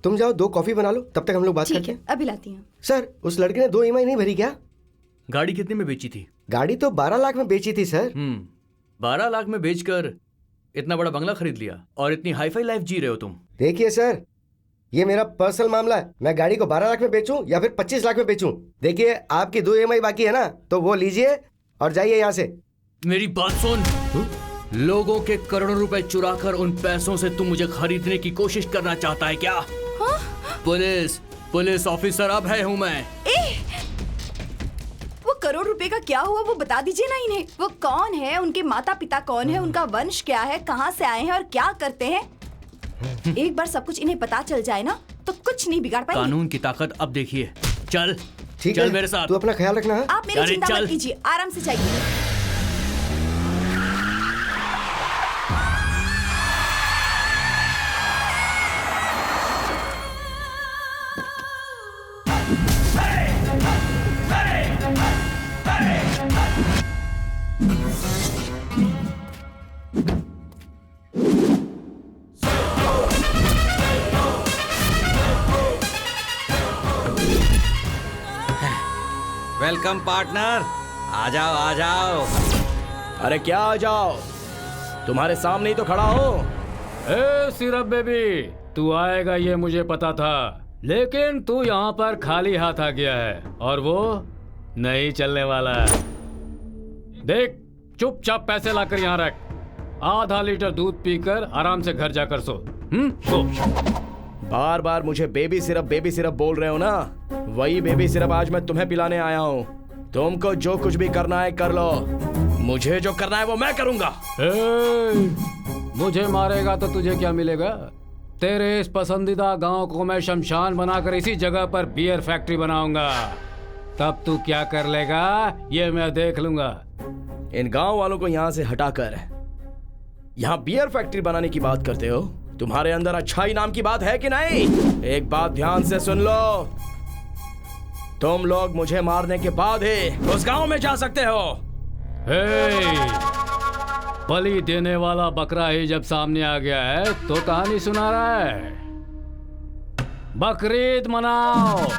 तुम जाओ 2 कॉफी बना लो, तब तक हम लोग बात ठीक करते है, हैं। अभी लाती हूँ। सर, उस लड़के ने 2 EMI नहीं भरी क्या? गाड़ी कितने में बेची थी? गाड़ी तो 12 लाख में बेची थी सर। 12 लाख में बेचकर इतना बड़ा बंगला खरीद लिया और इतनी हाईफाई लाइफ जी रहे हो तुम। देखिए सर, ये मेरा पर्सनल मामला है। मैं गाड़ी को 12 लाख में बेचूं या फिर 25 लाख में बेचूं। देखिए, आपकी 2 EMI बाकी है ना, तो वो लीजिए और जाइए यहाँ से। मेरी बात सुन। लोगों के करोड़ों रुपए चुराकर उन पैसों से तुम मुझे खरीदने की कोशिश करना चाहता है क्या? पुलिस ऑफिसर अब है हूँ मैं। वो करोड़ रुपए का क्या हुआ, वो बता दीजिए ना इन्हें। वो कौन है, उनके माता पिता कौन है, उनका वंश क्या है, कहाँ से आए हैं और क्या करते हैं। एक बार सब कुछ इन्हें पता चल जाए ना, तो कुछ नहीं बिगाड़ पाएंगे। कानून की ताकत अब देखिए। चल ठीक चल है, मेरे साथ। तू अपना ख्याल रखना है? आप मेरी चिंता मत कीजिए, आराम से जाइए। वेलकम पार्टनर, आ जाओ आ जाओ। अरे क्या आ जाओ, तुम्हारे सामने ही तो खड़ा हो। ए सिरप बेबी, तू आएगा ये मुझे पता था, लेकिन तू यहाँ पर खाली हाथ आ गया है और वो नहीं चलने वाला। देख, चुपचाप पैसे लाकर यहाँ रख। आधा लीटर दूध पीकर आराम से घर जाकर सो। सो। बार बार मुझे बेबी सिरप बोल रहे हो ना, वही बेबी सिरप आज मैं तुम्हें पिलाने आया हूँ। तुमको जो कुछ भी करना है कर लो, मुझे जो करना है वो मैं करूंगा। मुझे मारेगा तो तुझे क्या मिलेगा? तेरे इस पसंदीदा गांव को मैं शमशान बनाकर इसी जगह पर बियर फैक्ट्री बनाऊंगा। तब तू क्या कर लेगा ये मैं देख लूंगा। इन गांव वालों को यहाँ से हटाकर यहाँ बियर फैक्ट्री बनाने की बात करते हो? तुम्हारे अंदर अच्छाई नाम की बात है कि नहीं? एक बात ध्यान से सुन लो, तुम लोग मुझे मारने के बाद ही उस गांव में जा सकते हो। बलि देने वाला बकरा ही जब सामने आ गया है तो कहानी सुना रहा है। बकरीद मनाओ।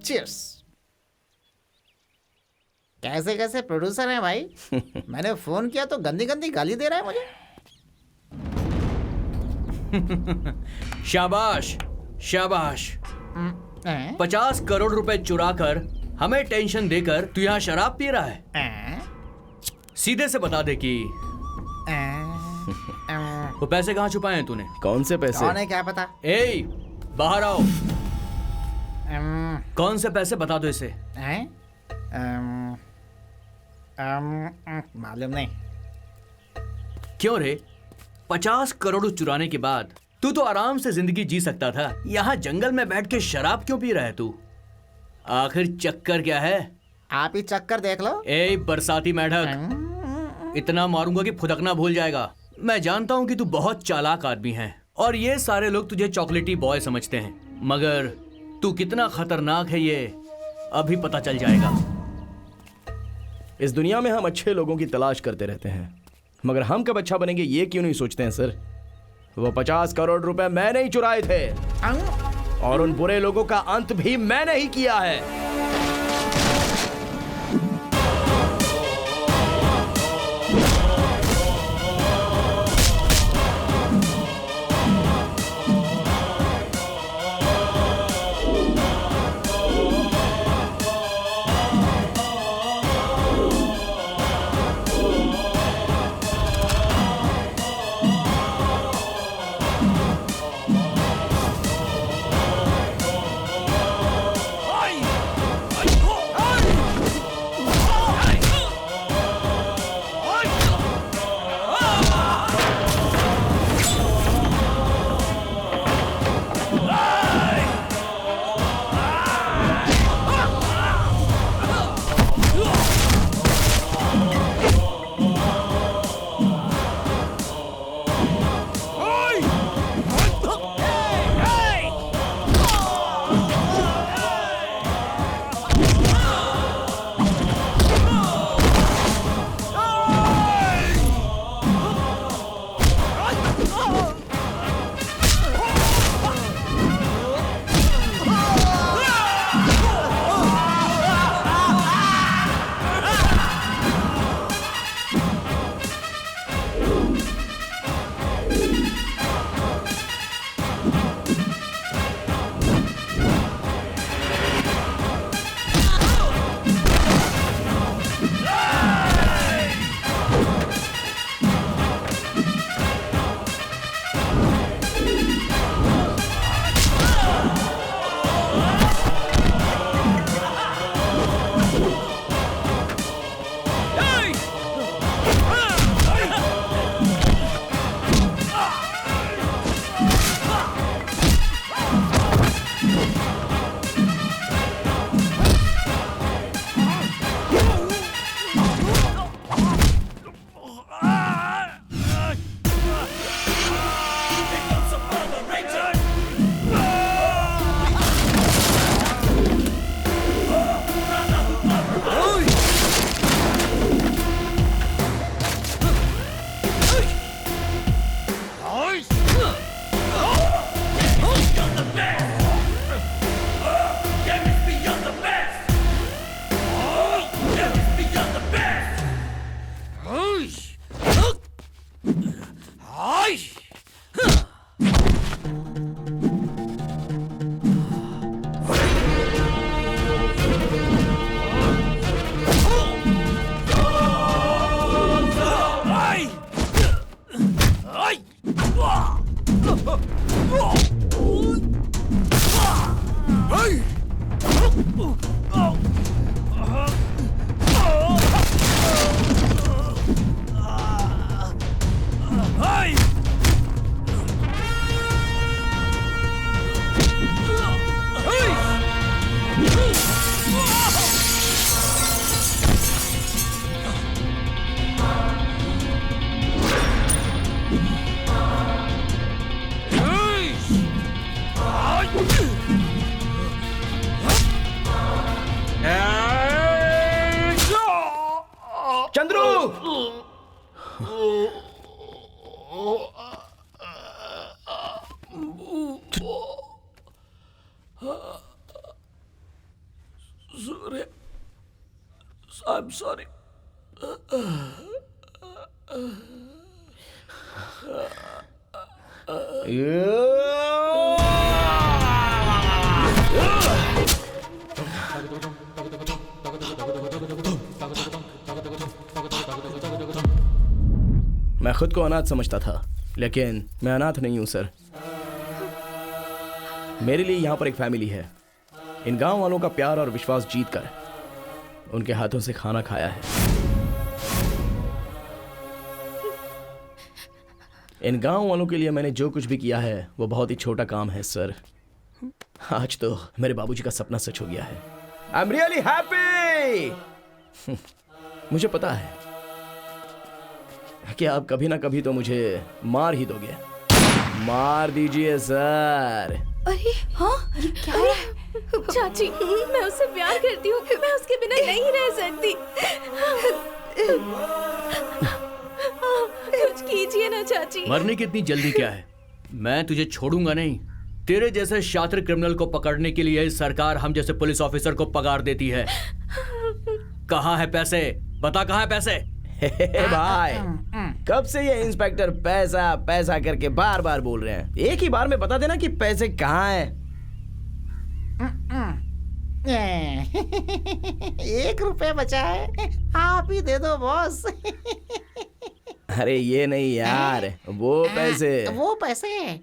चीयर्स। कैसे कैसे प्रोड्यूसर हैं भाई। मैंने फोन किया तो गंदी गंदी गाली दे रहा है मुझे। शाबाश शाबाश। 50 करोड़ रुपए चुराकर हमें टेंशन देकर तू यहाँ शराब पी रहा है। सीधे से बता दे कि वो पैसे कहाँ छुपाए हैं तूने? कौन से पैसे? कौन है क्या पता। ए, बाहर आओ। कौन से पैसे बता दो इसे। मालूम नहीं। क्यों रे? 50 करोड़ चुराने के बाद तू तो आराम से जिंदगी जी सकता था। यहाँ जंगल में बैठ के शराब क्यों पी रहा है तू? आखिर चक्कर क्या है? आप ही चक्कर देख लो। ए बरसाती मेढक, इतना मारूंगा कि फुदकना भूल जाएगा। मैं जानता हूँ कि तू बहुत चालाक आदमी है और ये सारे लोग तुझे चॉकलेटी बॉय समझते हैं, मगर तू कितना खतरनाक है ये अभी पता चल जाएगा। इस दुनिया में हम अच्छे लोगों की तलाश करते रहते हैं, मगर हम कब अच्छा बनेंगे ये क्यों नहीं सोचते हैं सर? वो 50 करोड़ रुपए मैंने ही चुराए थे और उन बुरे लोगों का अंत भी मैंने ही किया है। चंद्रू! सूर्य, I'm sorry. मैं खुद को अनाथ समझता था, लेकिन मैं अनाथ नहीं हूं सर। मेरे लिए यहाँ पर एक फैमिली है। इन गांव वालों का प्यार और विश्वास जीतकर उनके हाथों से खाना खाया है। इन गांव वालों के लिए मैंने जो कुछ भी किया है वो बहुत ही छोटा काम है सर। आज तो मेरे बाबूजी का सपना सच हो गया है। I am really happy. मुझे पता है कि आप कभी ना कभी तो मुझे मार ही दोगे। मार दीजिए सर। अरे हाँ, ये क्या है? चाची, मैं उससे प्यार करती हूँ, मैं उसके बिना नहीं रह सकती। कुछ कीजिए ना चाची। मरने की इतनी जल्दी क्या है? मैं तुझे छोड़ूंगा नहीं। तेरे जैसे शातिर क्रिमिनल को पकड़ने के लिए सरकार हम जैसे पुलिस ऑफिसर को पगार देती है। कहाँ है पैसे? बता कहाँ है पैसे? भाई, कब से ये इंस्पेक्टर पैसा पैसा करके बार बार बोल रहे हैं? एक ही बार में बता देना कि पैसे कहाँ हैं। 1 रुपए बचा है, आप ही दे दो बॉस। अरे ये नहीं यार, वो पैसे। वो पैसे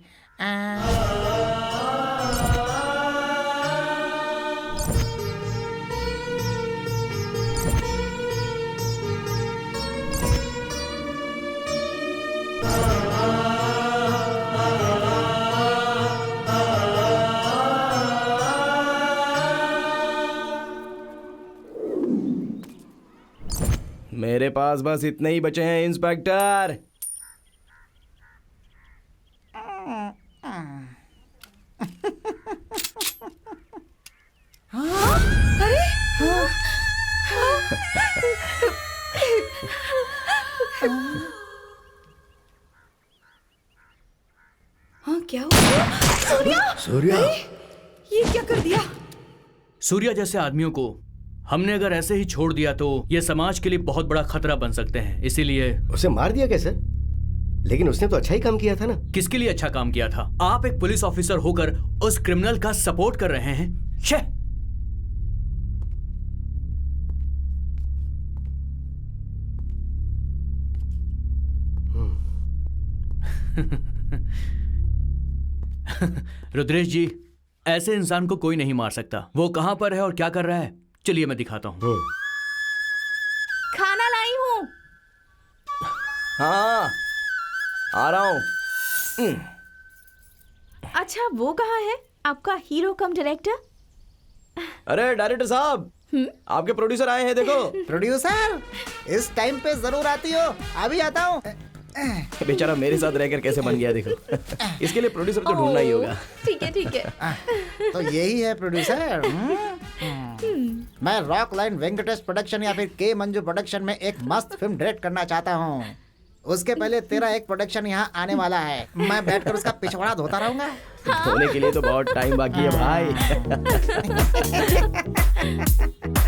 मेरे पास बस इतने ही बचे हैं इंस्पेक्टर। हाँ, क्या हुआ? सूर्या, ये क्या कर दिया? सूर्या जैसे आदमियों को हमने अगर ऐसे ही छोड़ दिया तो ये समाज के लिए बहुत बड़ा खतरा बन सकते हैं। इसीलिए उसे मार दिया कैसे? लेकिन उसने तो अच्छा ही काम किया था ना। किसके लिए अच्छा काम किया था? आप एक पुलिस ऑफिसर होकर उस क्रिमिनल का सपोर्ट कर रहे हैं। छे! रुद्रेश जी, ऐसे इंसान को कोई नहीं मार सकता। वो कहां पर है और क्या कर रहा है, चलिए मैं दिखाता हूं। खाना लाई हूं। हाँ, आ रहा हूं। अच्छा, वो कहाँ है आपका हीरो कम डायरेक्टर? अरे डायरेक्टर साहब, आपके प्रोड्यूसर आए हैं, देखो। प्रोड्यूसर, इस टाइम पे जरूर आती हो। अभी आता हूँ। बेचारा मेरे साथ रहकर कैसे बन गया, देखो। इसके लिए प्रोड्यूसर तो ढूंढना ही होगा। ठीक है, ठीक है। तो यही है प्रोड्यूसर। मैं रॉक लाइन वेंकटेश प्रोडक्शन या फिर के मंजू प्रोडक्शन में एक मस्त फिल्म डायरेक्ट करना चाहता हूँ। उसके पहले तेरा एक प्रोडक्शन यहाँ आने वाला है। मैं बैठकर उसका पिछवाड़ा धोता रहूंगा। धोने के लिए तो बहुत टाइम बाकी है भाई।